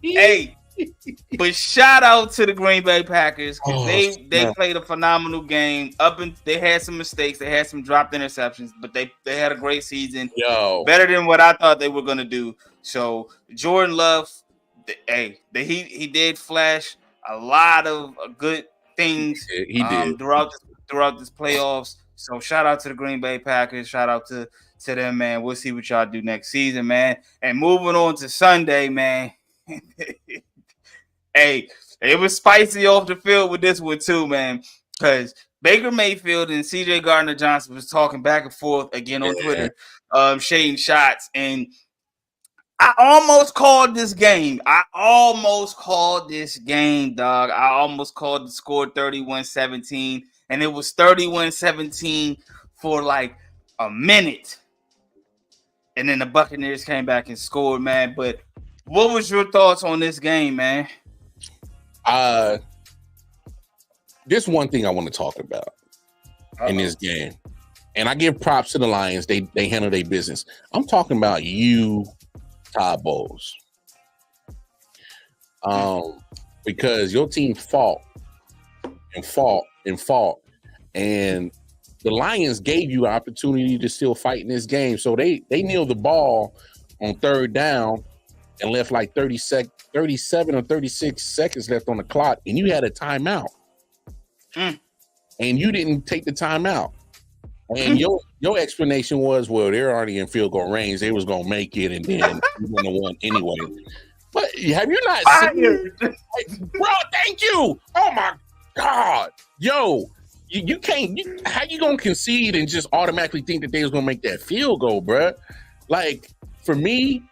Hey, but shout out to the Green Bay Packers because they played a phenomenal game. They had some mistakes. They had some dropped interceptions, but they had a great season. Better than what I thought they were gonna do. So Jordan Love, he did flash a lot of good things. He did throughout this playoffs. So shout out to the Green Bay Packers. Shout out to them, man. We'll see what y'all do next season, man. And moving on to Sunday, man. Hey, it was spicy off the field with this one too, man. Because Baker Mayfield and CJ Gardner-Johnson was talking back and forth again on Twitter, shading shots. And I almost called this game. Dog. I almost called the score 31-17. And it was 31-17 for like a minute. And then the Buccaneers came back and scored, man. But what was your thoughts on this game, man? There's one thing I want to talk about in this game. And I give props to the Lions. They handle their business. I'm talking about you, Todd Bowles. Because your team fought. And the Lions gave you an opportunity to still fight in this game. So they kneeled the ball on third down and left like 37 or 36 seconds left on the clock, and you had a timeout. And you didn't take the timeout. And your explanation was, well, they're already in field goal range. They was going to make it, and then you're going to win anyway. But have you not seen bro, thank you. Oh, my God. Yo, you can't. How you gonna concede and just automatically think that they was gonna make that field goal, bro? Like, for me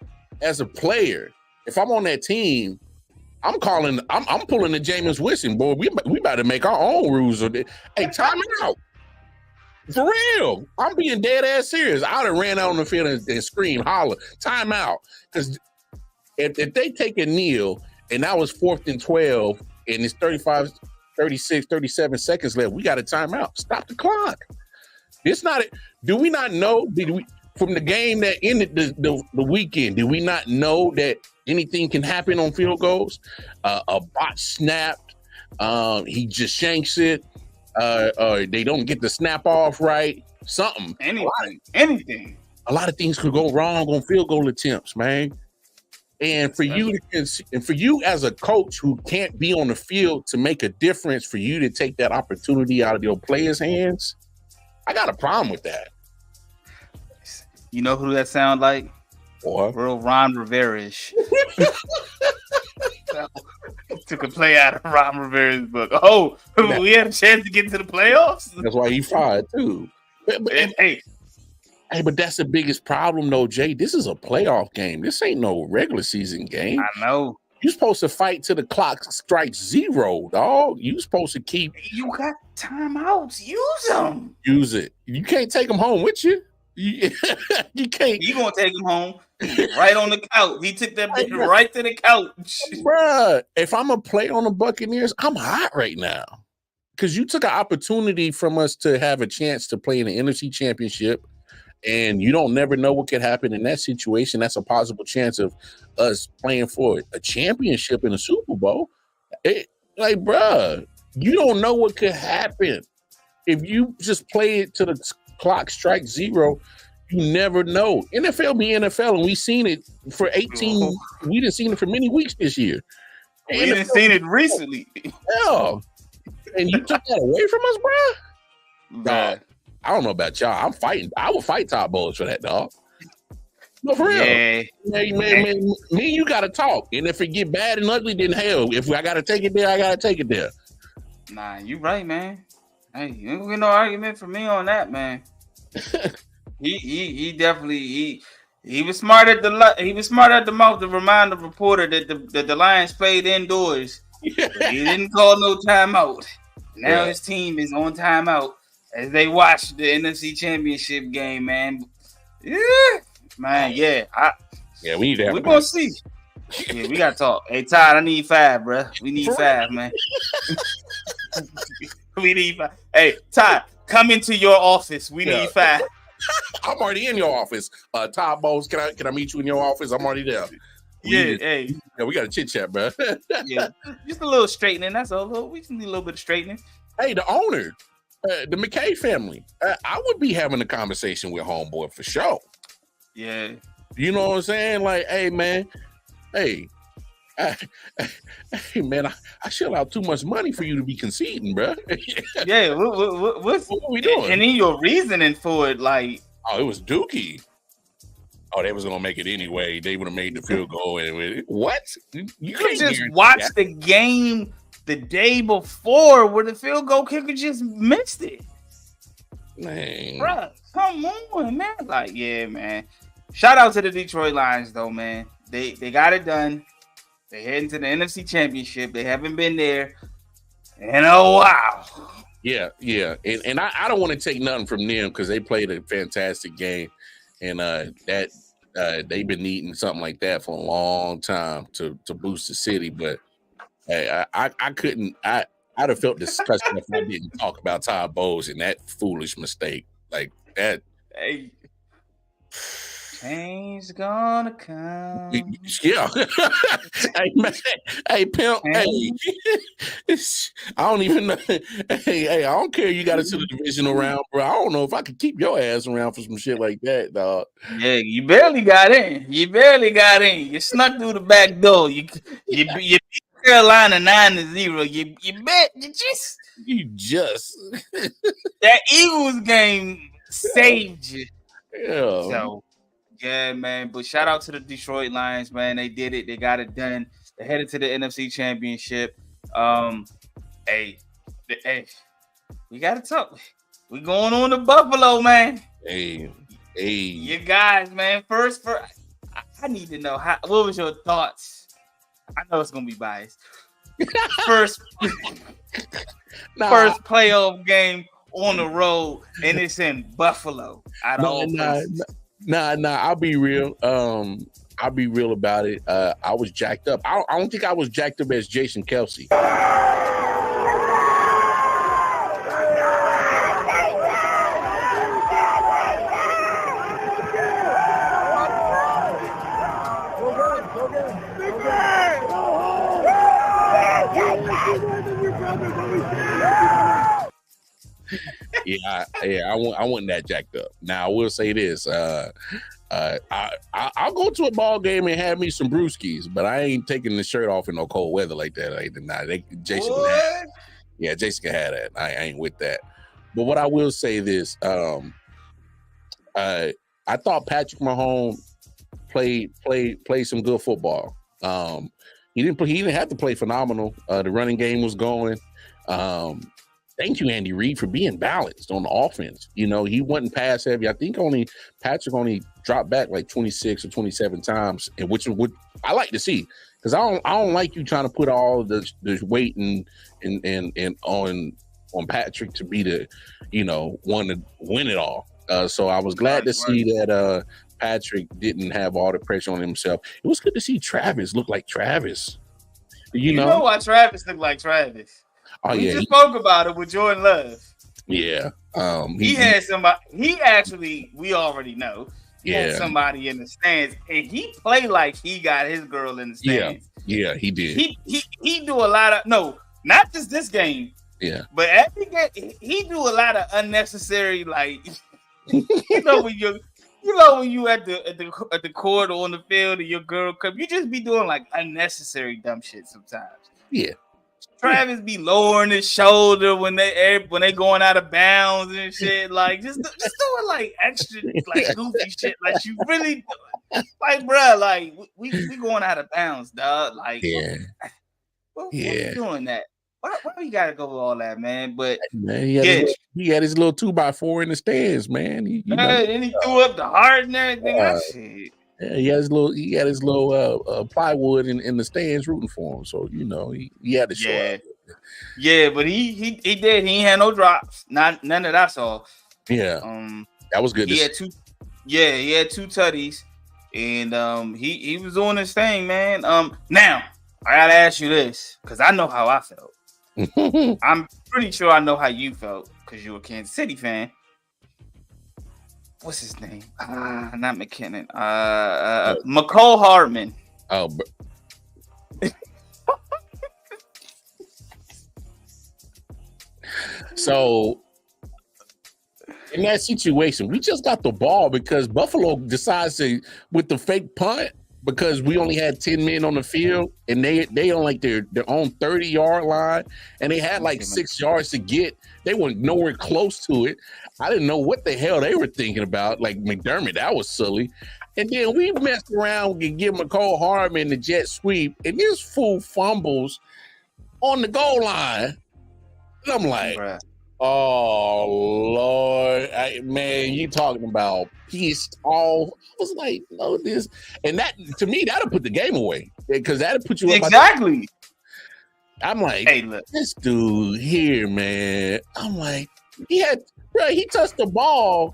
as a player, if I'm on that team, I'm pulling the Jameis Winston, boy. We about to make our own rules. Hey, time it out. For real, I'm being dead ass serious. I would have ran out on the field and screamed, holler, time out. Because if they take a kneel and that was 4th and 12 and it's 35. 36, 37 seconds left. We got a timeout. Stop the clock. It's not. Do we not know? From the game that ended the weekend, did we not know that anything can happen on field goals? A bot snapped. He just shanks it. They don't get the snap off right. Something. Anything. A lot of things could go wrong on field goal attempts, man. And for you as a coach who can't be on the field to make a difference, for you to take that opportunity out of your players' hands, I got a problem with that. You know who that sound like? What? Real Ron Rivera-ish. Took a play out of Ron Rivera's book. Oh, we had a chance to get to the playoffs? That's why he fired too. Hey, but that's the biggest problem, though, Jay. This is a playoff game. This ain't no regular season game. I know. You're supposed to fight till the clock strikes 0, dog. You're supposed to keep. You got timeouts. Use them. Use it. You can't take them home with you. You can't. You gonna take him home right on the couch. He took that bitch right to the couch. Bruh, if I'm a player on the Buccaneers, I'm hot right now. Because you took an opportunity from us to have a chance to play in the NFC Championship. And you don't never know what could happen in that situation. That's a possible chance of us playing for a championship in a Super Bowl. Bruh, you don't know what could happen. If you just play it to the clock strike 0, you never know. NFL be NFL, and we've seen it for 18. We didn't seen it for many weeks this year. We didn't seen it recently. Yeah. And you took that away from us, bruh? Bad. I don't know about y'all. I'm fighting. I would fight Todd Bowles for that, dog. No, for real. Yeah. Man, me and you got to talk. And if it get bad and ugly, then hell, if I got to take it there, I got to take it there. Nah, you right, man. Hey, you ain't gonna get no argument from me on that, man. he definitely He was smart at the mouth to remind the reporter that the Lions played indoors, but he didn't call no timeout. Now his team is on timeout as they watch the NFC Championship game, man. Yeah, man. Yeah, we need to have. We're gonna see. Yeah, we gotta talk. Hey, Todd, I need 5, bro. We need 5, man. We need 5. Hey, Todd, come into your office. We need 5. I'm already in your office. Todd Bowles, can I meet you in your office? I'm already there. We got to chit chat, bro. Yeah, just a little straightening. That's all. We just need a little bit of straightening. Hey, the owner, the McKay family. I would be having a conversation with homeboy for sure. Yeah, you know what I'm saying? Like, hey, man, hey, man, I shell out too much money for you to be conceding, bro. Yeah, what are we doing? And then your reasoning for it, like, it was Dookie. Oh, they was gonna make it anyway. They would have made the field goal anyway. What? You could just watch the game the day before where the field goal kicker just missed it. Man, bro, come on, man. Like, yeah, man. Shout out to the Detroit Lions, though, man. They got it done. They heading to the NFC Championship. They haven't been there in a while. Yeah. And I don't want to take nothing from them because they played a fantastic game. And that they've been needing something like that for a long time to boost the city. But I couldn't. I'd have felt disgusting if I didn't talk about Todd Bowles and that foolish mistake like that. Hey. Change gonna come. Yeah. Hey, man. Hey, pimp. Hey. I don't even know. Hey, I don't care. You got to the divisional round, bro. I don't know if I could keep your ass around for some shit like that, dog. Yeah, you barely got in. You snuck through the back door. You beat Carolina 9-0. You just that Eagles game saved you. Yeah. So. Yeah, man. But shout out to the Detroit Lions, man. They did it. They got it done. They headed to the NFC Championship. Hey, we gotta talk. We going on to Buffalo, man. Hey. You guys, man. First, I need to know what was your thoughts? I know it's gonna be biased. First playoff game on the road, and it's in Buffalo. Nah, I'll be real. I'll be real about it. I was jacked up. I don't think I was jacked up as Jason Kelsey. Yeah, I wasn't that jacked up. Now I will say this: I'll go to a ball game and have me some brewskis, but I ain't taking the shirt off in no cold weather like that. Jason can have that. I ain't with that. But what I will say this: I thought Patrick Mahomes played some good football. He didn't have to play phenomenal. The running game was going. Thank you, Andy Reid, for being balanced on the offense. You know, he wasn't pass heavy. I think Patrick only dropped back like 26 or 27 times, and which I like to see because I don't like you trying to put all the weight and on Patrick to be the one to win it all. So I was glad to see that Patrick didn't have all the pressure on himself. It was good to see Travis look like Travis. You know why Travis looked like Travis? We just spoke about it with Jordan Love. Yeah. He had somebody. He actually, we already know, had somebody in the stands, and he played like he got his girl in the stands. Yeah, he did. He do a lot of not just this game. Yeah. But every game, he do a lot of unnecessary, like when you at the court or on the field and your girl come, you just be doing like unnecessary dumb shit sometimes. Yeah. Travis be lowering his shoulder when they going out of bounds and shit. Like just doing like extra like goofy shit. Like you really like, bro. Like we going out of bounds, dog. Like why are you doing that? Why you gotta go with all that, man? But man, he had his little 2x4 in the stands, man. Then he threw up the heart and everything. Shit. Yeah, he had his little plywood in the stands rooting for him. So he had to show up. Yeah, but he did. He ain't had no drops. None that I saw. Yeah. That was good. He had two tutties, and he was doing his thing, man. Now I gotta ask you this because I know how I felt. I'm pretty sure I know how you felt because you're a Kansas City fan. What's his name? Not McKinnon. McCole Hardman. Oh. So in that situation, we just got the ball because Buffalo decides to with the fake punt because we only had 10 men on the field and they on like their own 30-yard line and they had like 6 yards to get. They weren't nowhere close to it. I didn't know what the hell they were thinking about. Like McDermott, that was silly. And then we messed around and give McCole Hardman the jet sweep and this fool fumbles on the goal line. And I'm like, oh, Lord. Man, you talking about pissed off. I was like, no, this. And that, to me, that'll put the game away. Because that'll put you up. Exactly. I'm like, hey, look. This dude here, man. I'm like, he touched the ball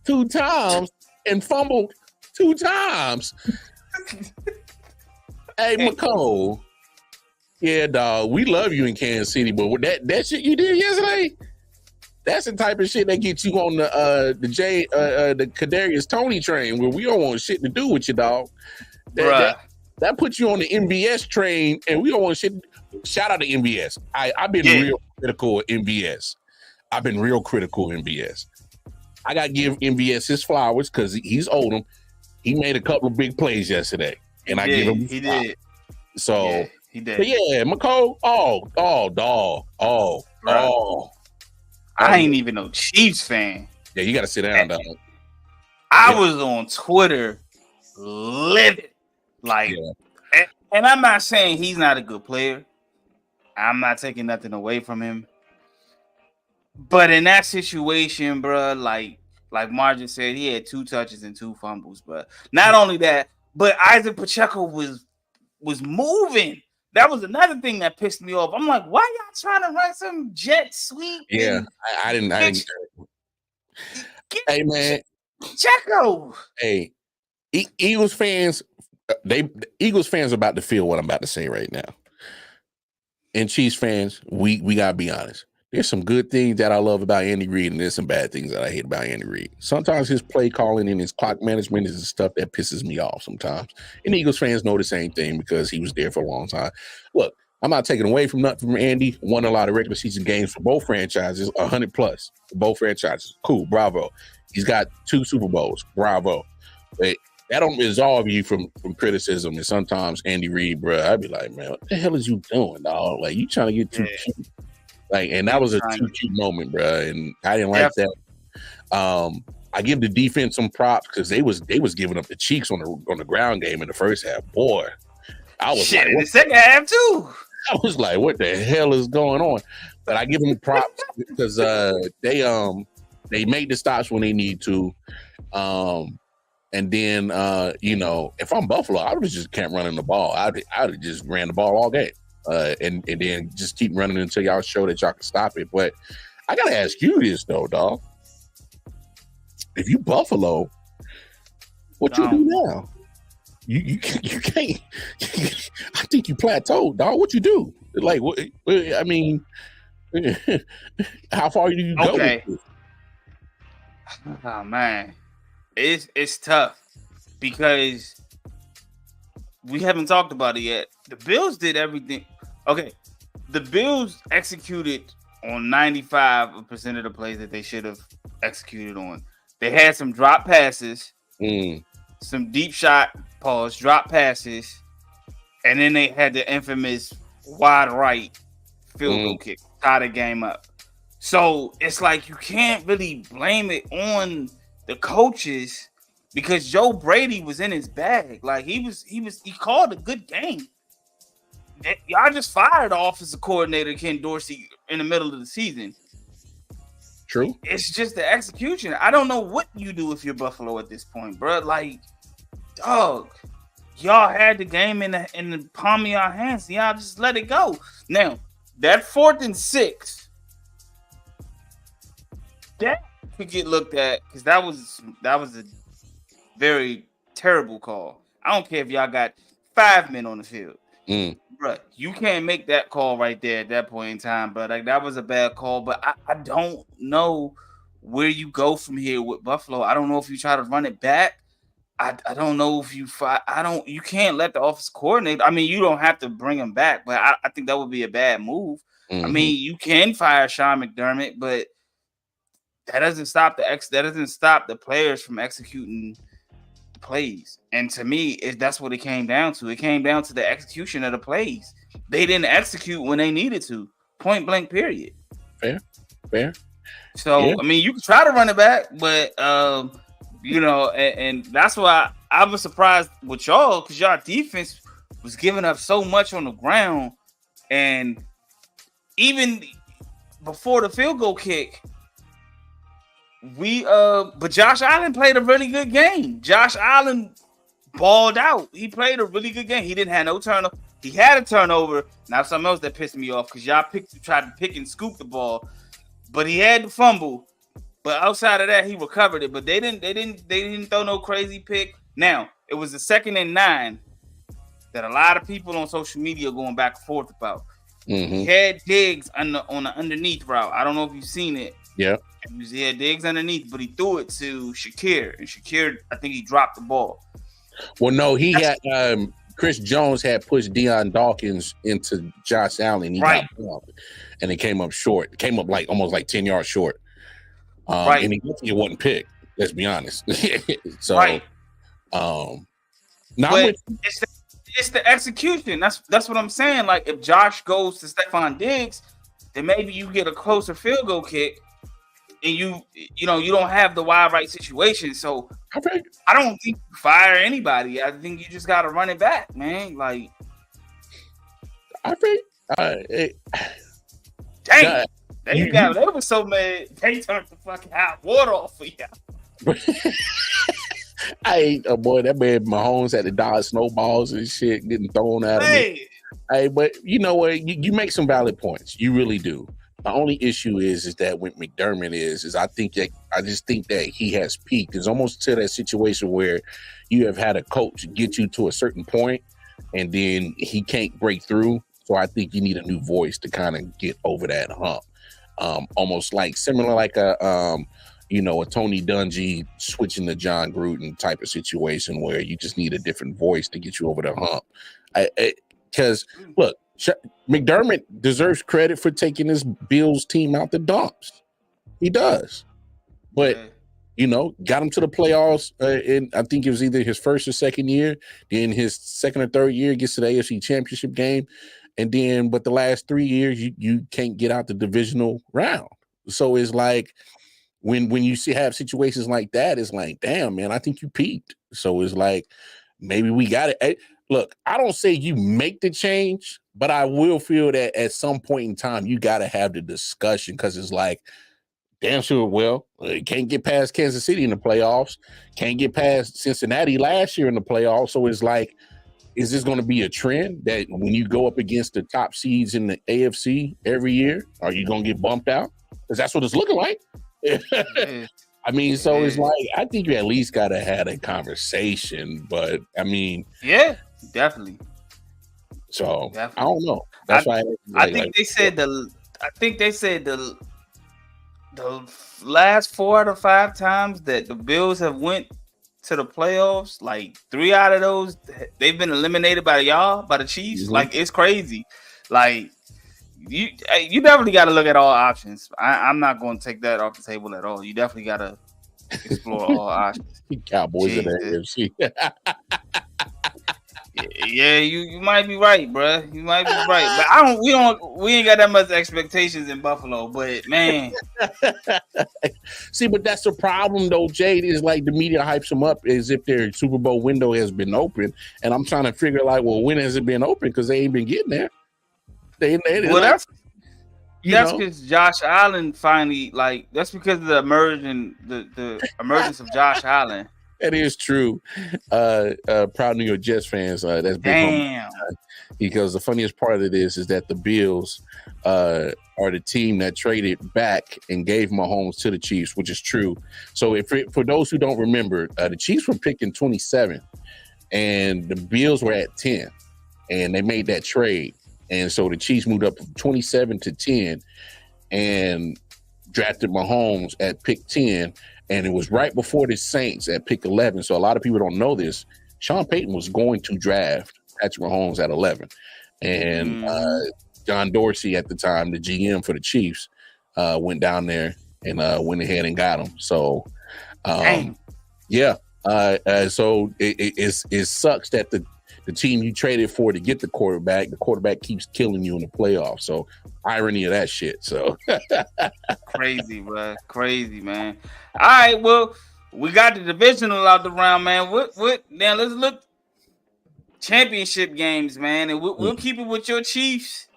2 times and fumbled 2 times. Hey, McCole. Yeah, dog. We love you in Kansas City, but with that shit you did yesterday, that's the type of shit that gets you on the Kadarius Toney train where we don't want shit to do with you, dog. That puts you on the MVS train, and we don't want shit. Shout out to MVS. I've been real critical of MVS. I got to give MVS his flowers because he's owed him. He made a couple of big plays yesterday, and I give him. He did. So he did. But yeah, McCole. I ain't even no Chiefs fan. Yeah, you got to sit down, dog. I was on Twitter livid. And I'm not saying he's not a good player. I'm not taking nothing away from him. But in that situation, bro, like Margin said, he had 2 touches and 2 fumbles. But not only that, but Isaac Pacheco was moving. That was another thing that pissed me off. I'm like, why y'all trying to run some jet sweep? Yeah, I didn't. Hey, man. Pacheco. Hey, Eagles fans, Eagles fans are about to feel what I'm about to say right now. And Chiefs fans, we gotta be honest. There's some good things that I love about Andy Reid, and there's some bad things that I hate about Andy Reid. Sometimes his play calling and his clock management is the stuff that pisses me off sometimes. And Eagles fans know the same thing because he was there for a long time. Look, I'm not taking away from nothing from Andy. Won a lot of regular season games for both franchises, 100 plus for both franchises. Cool, bravo. He's got 2 Super Bowls, bravo. But that don't absolve you from criticism. And sometimes Andy Reid, bro, I'd be like, man, what the hell is you doing, dog? Like, you trying to get too cute. Like, and that was a too cute moment, bro. And I didn't like that. I give the defense some props because they was giving up the cheeks on the ground game in the first half. Boy, I was like, in the second half too. I was like, what the hell is going on? But I give them props because they made the stops when they need to. And then if I'm Buffalo, I would have just kept running the ball. I'd have just ran the ball all game. And then just keep running until y'all show that y'all can stop it. But I gotta ask you this though, dog. If you Buffalo, what you do now? You can't. I think you plateaued, dog. What you do? Like, what? I mean, how far do you go? Okay. Oh man, it's tough because we haven't talked about it yet. The Bills did everything. Okay, the Bills executed on 95% of the plays that they should have executed on. They had some drop passes, some deep shot, drop passes, and then they had the infamous wide right field goal kick, tie the game up. So it's like you can't really blame it on the coaches because Joe Brady was in his bag. Like he called a good game. Y'all just fired the offensive coordinator Ken Dorsey in the middle of the season. True. It's just the execution. I don't know what you do if you're Buffalo at this point, bro. Like dog, y'all had the game in the palm of your hands. Y'all just let it go. Now, that 4th and 6, that could get looked at because that was a very terrible call. I don't care if y'all got 5 men on the field. Bruh, you can't make that call right there at that point in time, but like that was a bad call. But I don't know where you go from here with Buffalo. I don't know if you try to run it back. I don't know if you fight. You can't let the offense coordinate. I mean, you don't have to bring him back, but I think that would be a bad move. I mean, you can fire Sean McDermott, but that doesn't stop the players from executing plays. And to me, that's what it came down to. It came down to the execution of the plays. They didn't execute when they needed to. Point blank, period. Fair. So, yeah. I mean, you can try to run it back, but and that's why I was surprised with y'all because y'all defense was giving up so much on the ground, and even before the field goal kick, but Josh Allen played a really good game. Josh Allen balled out. He played a really good game. He didn't have no turnover. He had a turnover. Now something else that pissed me off because y'all tried to pick and scoop the ball, but he had the fumble. But outside of that, he recovered it. But they didn't throw no crazy pick. Now it was the 2nd and 9 that a lot of people on social media going back and forth about. He had Diggs on the underneath route. I don't know if you've seen it. Yeah. He had Diggs underneath, but he threw it to Shakir, and Shakir, I think he dropped the ball. Well, no, he had Chris Jones had pushed Deion Dawkins into Josh Allen. He got bumped, and it came up short. It came up like almost like 10 yards short. And he wasn't picked. Let's be honest. So, now it's the execution. That's what I'm saying. Like if Josh goes to Stephon Diggs, then maybe you get a closer field goal kick. And you don't have the wide right situation, so I don't think you fire anybody. I think you just got to run it back, man. Like, I think, dang, they were so mad they turned the fucking hot water off of y'all. Boy, that man Mahomes had to dodge snowballs and shit getting thrown at him. Hey, but you know what? You make some valid points. You really do. The only issue is that with McDermott is I just think that he has peaked. It's almost to that situation where you have had a coach get you to a certain point and then he can't break through. So I think you need a new voice to kind of get over that hump. Almost like similar like a Tony Dungy switching to John Gruden type of situation where you just need a different voice to get you over the hump. Because look, McDermott deserves credit for taking his Bills team out the dumps. He does. But, got him to the playoffs. And I think it was either his first or second year. Then his second or third year gets to the AFC Championship game. And then, but the last 3 years, you can't get out the divisional round. So it's like when you have situations like that, it's like, damn, man, I think you peaked. So it's like, maybe we got it. Hey, look, I don't say you make the change, but I will feel that at some point in time, you got to have the discussion because it's like, damn sure, well, can't get past Kansas City in the playoffs, can't get past Cincinnati last year in the playoffs. So it's like, is this going to be a trend that when you go up against the top seeds in the AFC every year, are you going to get bumped out? Because that's what it's looking like. I mean, so it's like, I think you at least got to have a conversation, but I mean. Yeah, definitely. So definitely. I don't know. That's why I think they said the last 4 out of 5 times that the Bills have went to the playoffs, like 3 out of those, they've been eliminated by the Chiefs. Mm-hmm. Like it's crazy. Like you definitely got to look at all options. I'm not going to take that off the table at all. You definitely got to explore all options. Cowboys in the AFC. Yeah, you might be right, bro. You might be right, but we ain't got that much expectations in Buffalo. But man, see, but that's the problem, though. Jade is like the media hypes them up as if their Super Bowl window has been open, and I'm trying to figure like, well, when has it been open? Because they ain't been getting there. That's because Josh Allen finally that's because of the emergence of Josh Allen. That is true. Proud New York Jets fans. That's big. Damn. Because the funniest part of it is that the Bills are the team that traded back and gave Mahomes to the Chiefs, which is true. So for those who don't remember, the Chiefs were picked in 27, and the Bills were at 10, and they made that trade. And so the Chiefs moved up from 27 to 10 and drafted Mahomes at pick 10. And it was right before the Saints at pick 11. So a lot of people don't know this. Sean Payton was going to draft Patrick Mahomes at 11. And John Dorsey at the time, the GM for the Chiefs, went down there and went ahead and got him. So, yeah. So it sucks that the team you traded for to get the quarterback keeps killing you in the playoffs. So irony of that shit. So crazy, bro. Crazy, man. All right, well, we got the divisional out the round, man. What now? Let's look championship games, man, and we'll keep it with your Chiefs.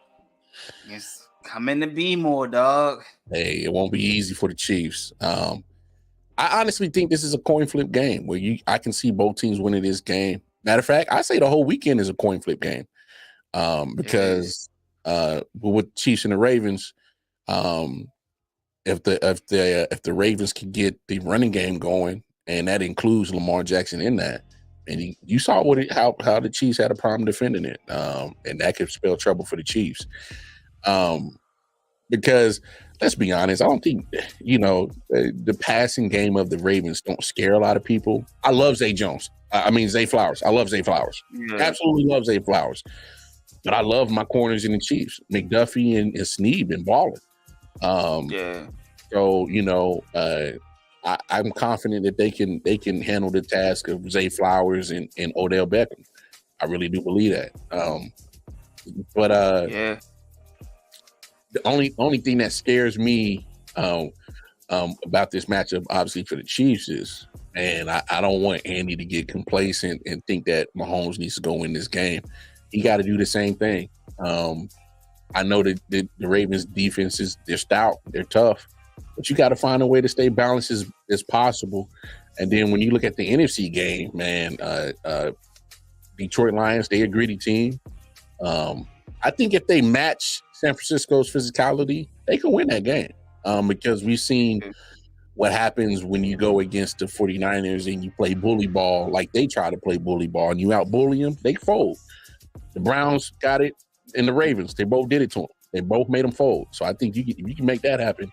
Yes, coming to be more, dog. Hey, it won't be easy for the Chiefs. I honestly think this is a coin flip game where I can see both teams winning this game. Matter of fact, I say the whole weekend is a coin flip game because with Chiefs and the Ravens, if the Ravens can get the running game going, and that includes Lamar Jackson in that, and you saw how the Chiefs had a problem defending it, and that could spell trouble for the Chiefs. Because let's be honest, I don't think the passing game of the Ravens don't scare a lot of people. I love Zay Jones. Zay Flowers. I love Zay Flowers. Yeah. Absolutely love Zay Flowers. But I love my corners in the Chiefs. McDuffie and Snead been balling. So I'm confident that they can handle the task of Zay Flowers and Odell Beckham. I really do believe that. The only thing that scares me about this matchup, obviously for the Chiefs, is, and I don't want Andy to get complacent and think that Mahomes needs to go win this game. He got to do the same thing. I know that the Ravens defense they're stout, they're tough, but you got to find a way to stay balanced as possible. And then when you look at the NFC game, man, Detroit Lions, they a gritty team. I think if they match San Francisco's physicality, they can win that game because we've seen what happens when you go against the 49ers and you play bully ball like they try to play bully ball and you out-bully them, they fold. The Browns got it, and the Ravens, they both did it to them. They both made them fold. So I think if you can make that happen,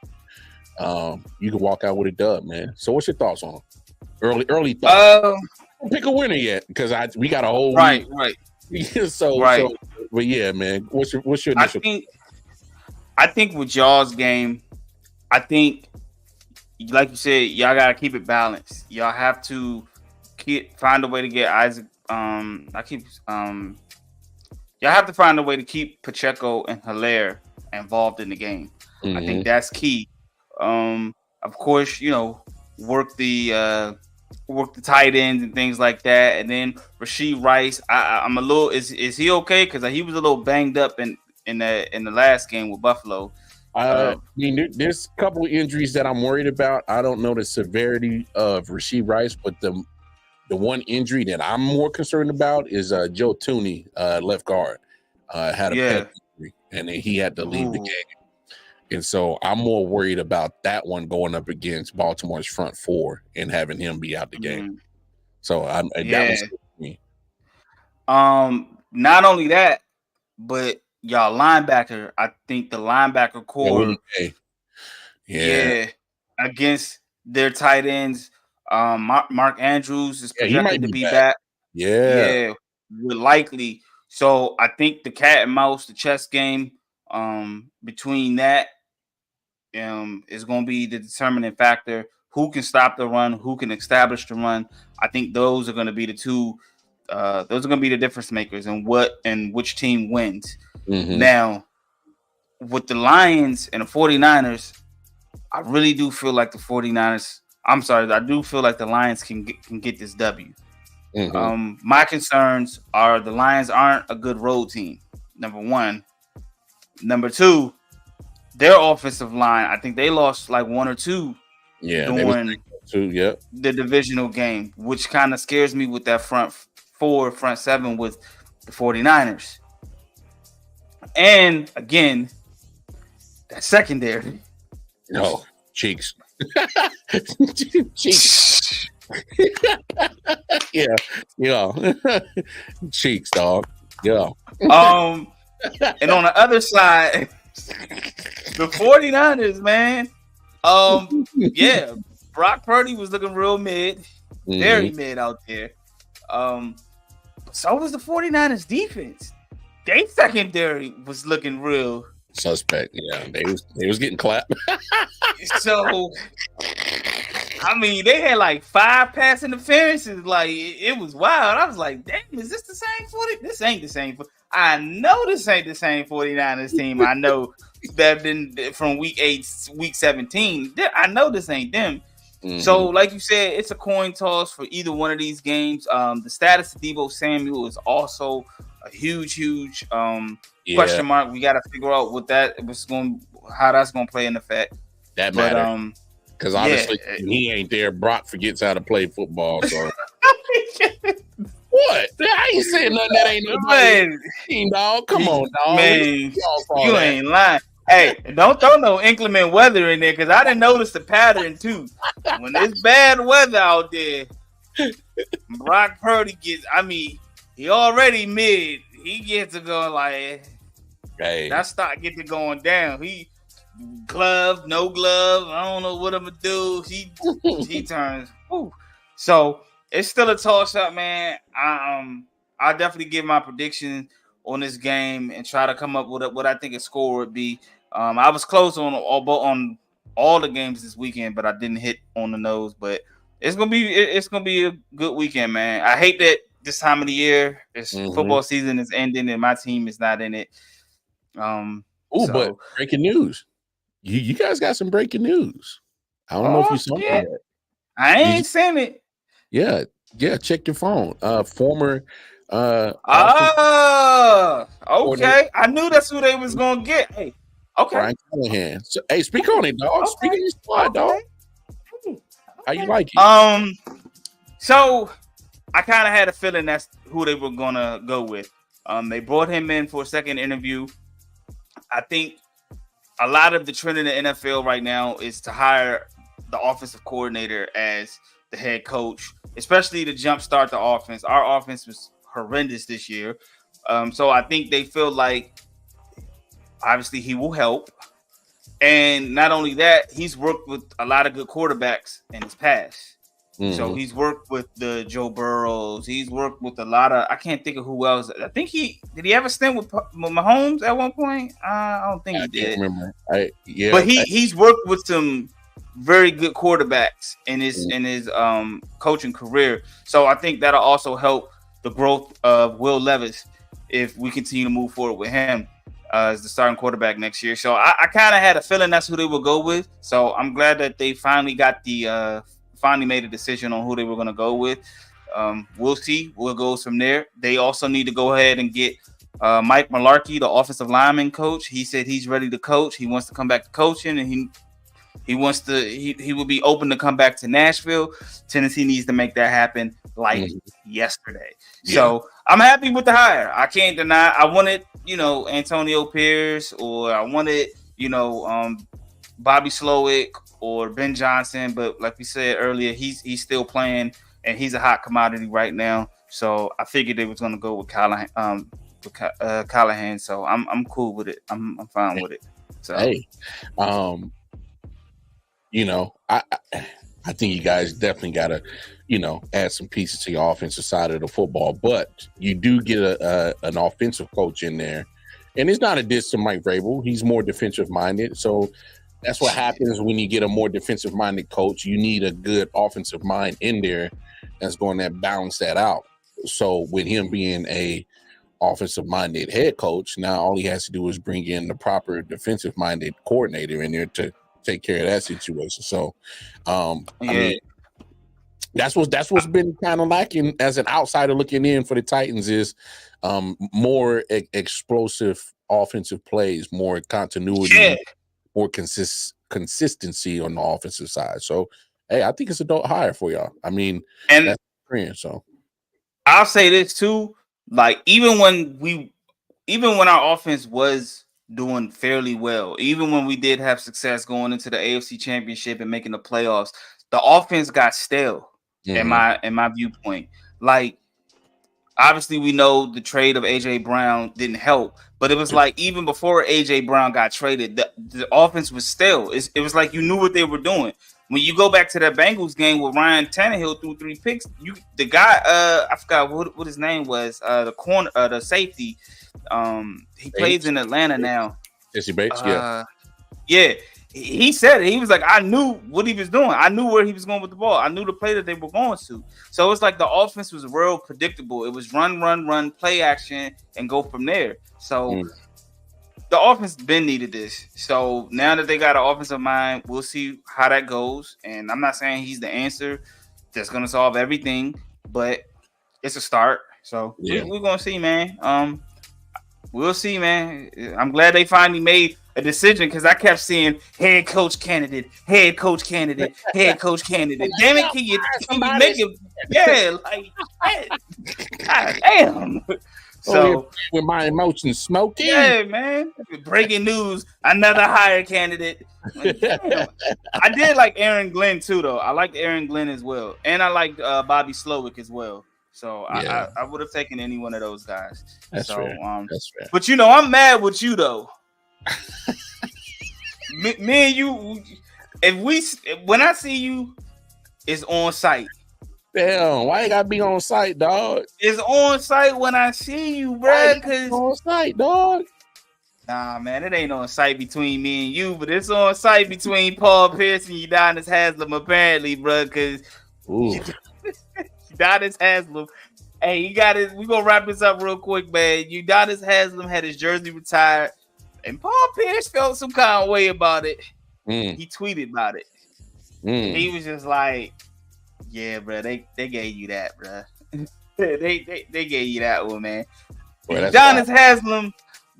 you can walk out with a dub, man. So what's your thoughts on them? Early thoughts? Don't pick a winner yet because we got a whole week. Right. So, but yeah, man. What's your initial? I think with y'all's game, I think, like you said, y'all gotta keep it balanced. Y'all have to find a way to get Isaac. Y'all have to find a way to keep Pacheco and Hilaire involved in the game. Mm-hmm. I think that's key. Of course, work the tight ends and things like that, and then Rashee Rice. I'm a little. Is he okay? Because he was a little banged up in the last game with Buffalo. There's a couple of injuries that I'm worried about. I don't know the severity of Rashee Rice, but the one injury that I'm more concerned about is Joe Tooney, left guard, had a pec injury, and then he had to leave the game. And so I'm more worried about that one going up against Baltimore's front four and having him be out the game. So that was me. Not only that, but y'all linebacker. I think the linebacker core, against their tight ends. Mark Andrews is projected to be back. Yeah, would likely. So I think the cat and mouse, the chess game, between that, is going to be the determining factor. Who can stop the run? Who can establish the run? I think those are going to be the two. Those are going to be the difference makers and which team wins. Mm-hmm. Now, with the Lions and the 49ers, I really do feel like the 49ers. I'm sorry, I do feel like the Lions can get this W. Mm-hmm. My concerns are the Lions aren't a good road team, number one. Number two, their offensive line, I think they lost like one or two during Yep. the divisional game, which kind of scares me with that front seven with the 49ers. And again, that secondary. No, cheeks. Cheeks. yeah. Cheeks, dog. Yeah. And on the other side, the 49ers, man. Yeah, Brock Purdy was looking real mid, very mid out there. So was the 49ers defense. Their secondary was looking real suspect. Yeah, they was getting clapped. So I mean, they had like 5 pass interferences. Like it was wild. I was like, damn, is this the same 40? This ain't the same. I know this ain't the same 49ers team. I know that been from week 8, week 17. I know this ain't them. So, like you said, it's a coin toss for either one of these games. The status of Deebo Samuel is also a huge question mark. We got to figure out how that's going to play in effect. That matters. Because obviously, when he ain't there, Brock forgets how to play football. So, what? I ain't saying nothing that ain't nobody. Dog, come on, dog. Man, you ain't lying. Hey, don't throw no inclement weather in there because I didn't notice the pattern too. When it's bad weather out there, Brock Purdy he already mid. He gets to go like, hey, that start get to going down. He glove, no glove. I don't know what I'm gonna do. He turns. Whew. So it's still a toss up, man. I definitely give my prediction on this game and try to come up with what I think a score would be. I was close on all the games this weekend, but I didn't hit on the nose. But it's gonna be a good weekend, man. I hate that this time of the year, football season is ending and my team is not in it. But breaking news. You guys got some breaking news. I don't know if you saw that. I ain't seen it. Yeah, check your phone. Former okay. I knew that's who they was gonna get. Hey, okay. Brian Callahan. So, hey, speak on it, dog. Speak on your squad, dog. How you like it? So I kind of had a feeling that's who they were gonna go with. They brought him in for a second interview. I think a lot of the trend in the NFL right now is to hire the offensive coordinator as the head coach, especially to jumpstart the offense. Our offense was horrendous this year. So I think they feel like obviously he will help. And not only that, he's worked with a lot of good quarterbacks in his past. So he's worked with the Joe Burrows. He's worked with a lot of, I can't think of who else. I think did he have a stint with Mahomes at one point? I don't think he did. Remember. But he's worked with some very good quarterbacks in his coaching career. So I think that'll also help the growth of Will Levis if we continue to move forward with him as the starting quarterback next year. So I kind of had a feeling that's who they would go with. So I'm glad that they finally made a decision on who they were going to go with. We'll see what goes from there. They also need to go ahead and get Mike Mularkey, the offensive lineman coach. He said he's ready to coach. He wants to come back to coaching, and he wants to. He will be open to come back to Nashville. Tennessee needs to make that happen like yesterday. Yeah. So I'm happy with the hire. I can't deny. I wanted, Antonio Pierce, or I wanted, Bobby Slowick or Ben Johnson, but like we said earlier, he's still playing and he's a hot commodity right now. So I figured they was going to go with Callahan. So I'm cool with it. I'm fine with it. So hey, I think you guys definitely got to, add some pieces to your offensive side of the football. But you do get an offensive coach in there, and it's not a diss to Mike Vrabel. He's more defensive minded. So that's what happens when you get a more defensive minded coach. You need a good offensive mind in there that's going to balance that out. So with him being a offensive minded head coach, now all he has to do is bring in the proper defensive minded coordinator in there to take care of that situation. So, I mean, that's what's been kind of lacking as an outsider looking in for the Titans is more explosive offensive plays, more continuity, more consistency on the offensive side. So hey, I think it's a dope hire for y'all. I mean, And that's the trend. So I'll say this too, like even when our offense was doing fairly well, even when we did have success going into the AFC Championship and making the playoffs, the offense got stale in my viewpoint. Like obviously we know the trade of AJ Brown didn't help, but it was like even before AJ Brown got traded, the offense was stale. It was like you knew what they were doing. When you go back to that Bengals game where Ryan Tannehill threw 3 picks, the guy I forgot what his name was, the safety, he plays in Atlanta now. Jesse Bates, yeah. He said it. He was like, I knew what he was doing. I knew where he was going with the ball. I knew the play that they were going to. So it's like the offense was real predictable. It was run, play action, and go from there. So the offense been needed this. So now that they got an offensive mind, we'll see how that goes. And I'm not saying he's the answer that's going to solve everything, but it's a start. So we're going to see, man. We'll see, man. I'm glad they finally made a decision because I kept seeing head coach candidate. Damn it, can you make it? Yeah, like, God damn. So with my emotions smoking. Yeah, man. Breaking news, another hire candidate. Like, I did like Aaron Glenn too, though. I liked Aaron Glenn as well. And I liked Bobby Slowick as well. So I would have taken any one of those guys. That's fair. That's fair. But I'm mad with you though. me and you, when I see you, it's on site. Damn, why you gotta be on site, dog? It's on site when I see you, bro. Cause on site, dog. Nah, man, it ain't on site between me and you, but it's on site between Paul Pierce and Udonis Haslem, apparently, bro. Cause Udonis Haslem. Hey, you got it. We gonna wrap this up real quick, man. Udonis Haslem had his jersey retired, and Paul Pierce felt some kind of way about it. He tweeted about it. He was just like, "Yeah, bro, they gave you that, bro. they gave you that one, man." Udonis Haslem,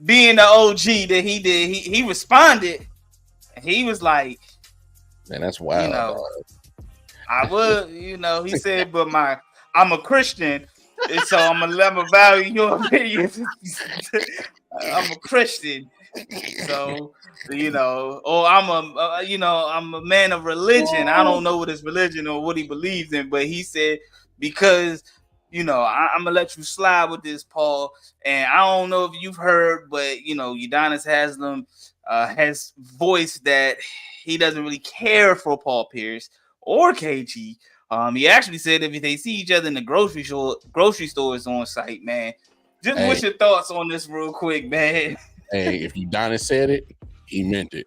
being the OG that he did, he responded, and he was like, "Man, that's wild." I would, he said, but I'm a Christian, and so I'm gonna value your opinions. I'm a Christian, so or I'm a man of religion. I don't know what his religion or what he believes in, but he said because I'm gonna let you slide with this, Paul. And I don't know if you've heard, but Udonis Haslem has voiced that he doesn't really care for Paul Pierce or KG. He actually said if they see each other in the grocery stores on site, man. Just what's your thoughts on this real quick, man? Hey, if Udonis said it, he meant it.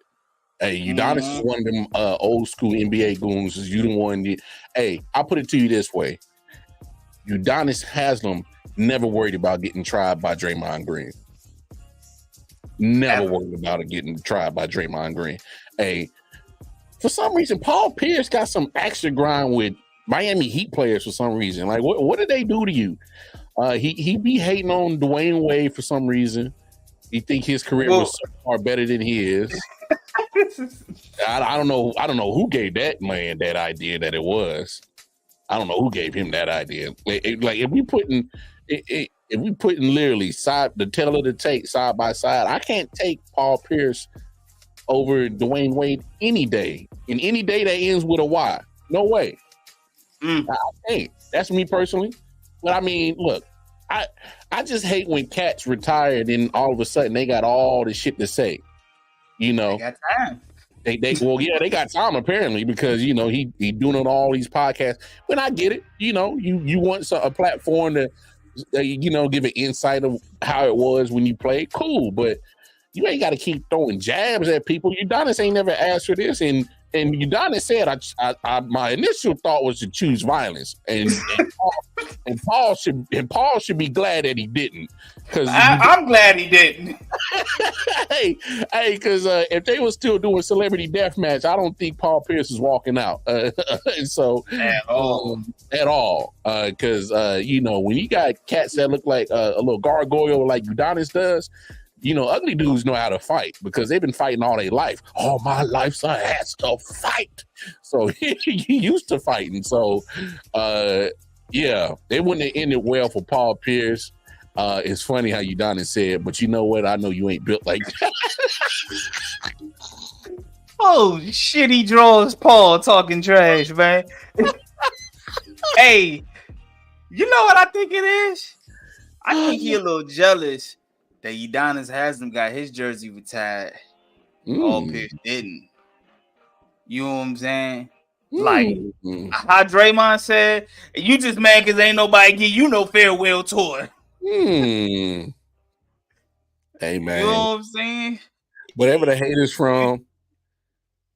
Hey, Udonis is one of them old school NBA goons. You the one that, hey, I'll put it to you this way. Udonis Haslem never worried about getting tried by Draymond Green. Never worried about it getting tried by Draymond Green. Hey, for some reason, Paul Pierce got some extra grind with Miami Heat players for some reason. Like, what did they do to you? He be hating on Dwayne Wade for some reason. He think his career was so far better than his. I don't know. I don't know who gave that man that idea that it was. I don't know who gave him that idea. Like if we putting literally the tail of the tape side by side, I can't take Paul Pierce over Dwayne Wade any day. And any day that ends with a Y. No way. I can't. That's me personally. But I mean, look, I just hate when cats retire and all of a sudden they got all the shit to say. They got time. They got time apparently because he doing it on all these podcasts. But I get it. You want a platform to give an insight of how it was when you played. Cool, but you ain't got to keep throwing jabs at people. Udonis ain't never asked for this, and Udonis said, "I my initial thought was to choose violence," and Paul should be glad that he didn't. Because I'm glad he didn't. hey, because if they were still doing celebrity deathmatch, I don't think Paul Pierce is walking out. So at all, because when you got cats that look like a little gargoyle like Udonis does. ugly dudes know how to fight because they've been fighting all their life. All my life, I had to fight. So he used to fighting. So, yeah, they wouldn't have ended well for Paul Pierce. It's funny how Udonis said, but you know what? I know you ain't built like that. Oh, shit, he draws Paul talking trash, man. Hey, you know what I think it is? I think he a little jealous that Udonis hasn't got his jersey retired. Paul Pierce didn't. You know what I'm saying? Like how Draymond said, you just mad because ain't nobody give you no farewell tour. Hey, man. You know what I'm saying? Whatever the haters from,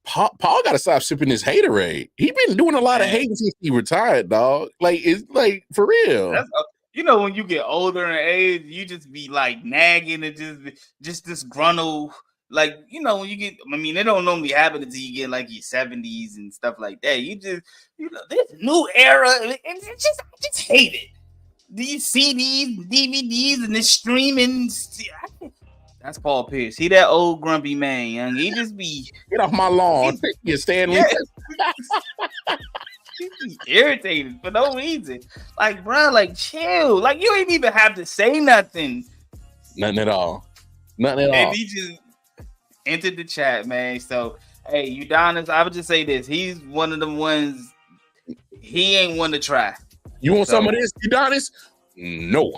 Paul got to stop sipping his haterade. He been doing a lot of hating since he retired, dog. Like, it's like, for real. When you get older in age, you just be like nagging and just disgruntled. Like, when you get, it don't normally happen until you get like your 70s and stuff like that. You just, this new era, I just hate it. These CDs, DVDs, and this streaming. That's Paul Pierce. He that old grumpy man, young. He just be get off my lawn. You Stanley. He be irritated for no reason. Like, bro, like chill. Like you ain't even have to say nothing. Nothing at all. And he just entered the chat, man. So, hey, Udonis, I would just say this. He's one of them ones. He ain't one to try. You want some of this, Udonis? No.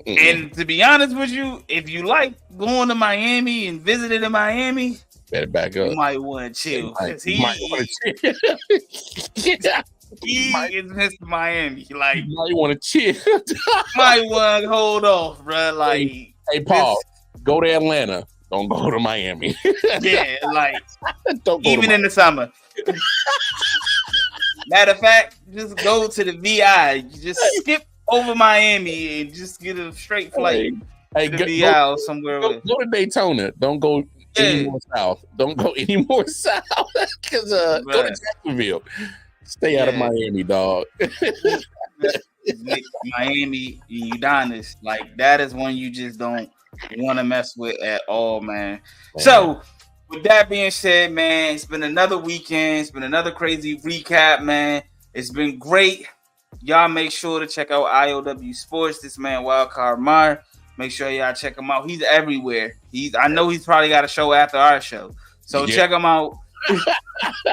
And to be honest with you, if you like going to Miami and visiting in Miami, better back up. You might want to chill. He is Mr. Miami. Like, you might want to chill. Might want to hold off, bro. Like, hey, Paul, go to Atlanta. Don't go to Miami. Yeah, like, don't go even in the summer. Matter of fact, just go to the VI. Just skip over Miami and just get a straight flight to the VI or somewhere. Go to Daytona. Don't go any more south. Don't go any more south. Because go to Jacksonville. Stay out of Miami, dog. Miami, Udonis, like that is one you just don't want to mess with at all, man. So, with that being said, man, it's been another weekend. It's been another crazy recap, man. It's been great. Y'all make sure to check out IOW Sports. This man, Wildcard Mar. Make sure y'all check him out. He's everywhere. I know he's probably got a show after our show. So check him out.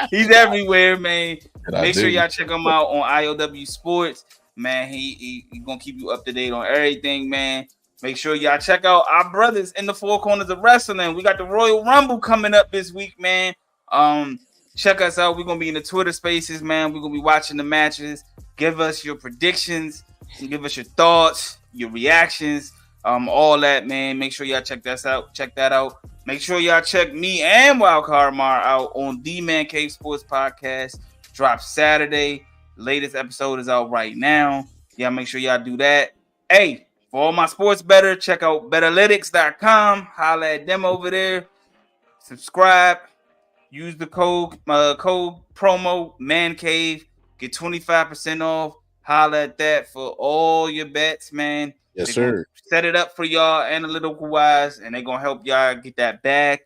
He's everywhere, man. Make sure y'all check him out on IOW Sports. Man, he gonna keep you up to date on everything, man. Make sure y'all check out our brothers in the Four Corners of Wrestling. We got the Royal Rumble coming up this week, man. Check us out. We're gonna be in the Twitter spaces, man. We're gonna be watching the matches. Give us your predictions, give us your thoughts, your reactions, all that, man. Make sure y'all check that out. Make sure y'all check me and Wildcard Mar out on the Man Cave Sports Podcast. Drops Saturday. Latest episode is out right now. Y'all make sure y'all do that. Hey, for all my sports better, check out betalytics.com. Holla at them over there. Subscribe. Use the code promo Man Cave. Get 25% off. Holla at that for all your bets, man. Yes, sir. Set it up for y'all analytical wise, and they're gonna help y'all get that bag.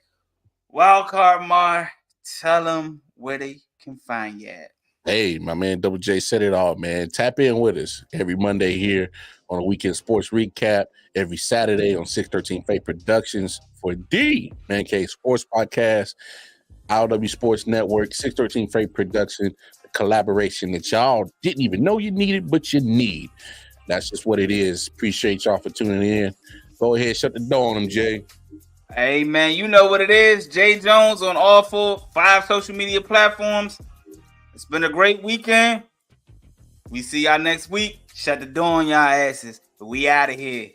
Wildcard Mar, tell them where they can find you at. Hey, my man Double J said it all, man. Tap in with us every Monday here on a weekend sports recap. Every Saturday on 613 Fate Productions for the Man Cave Sports Podcast, IOW Sports Network, 613 Fate Production, the collaboration that y'all didn't even know you needed, but you need. That's just what it is. Appreciate y'all for tuning in. Go ahead, shut the door on them, Jay. Hey, man, you know what it is. Jay Jones on all 5 social media platforms. It's been a great weekend. We see y'all next week. Shut the door on y'all asses. But we out of here.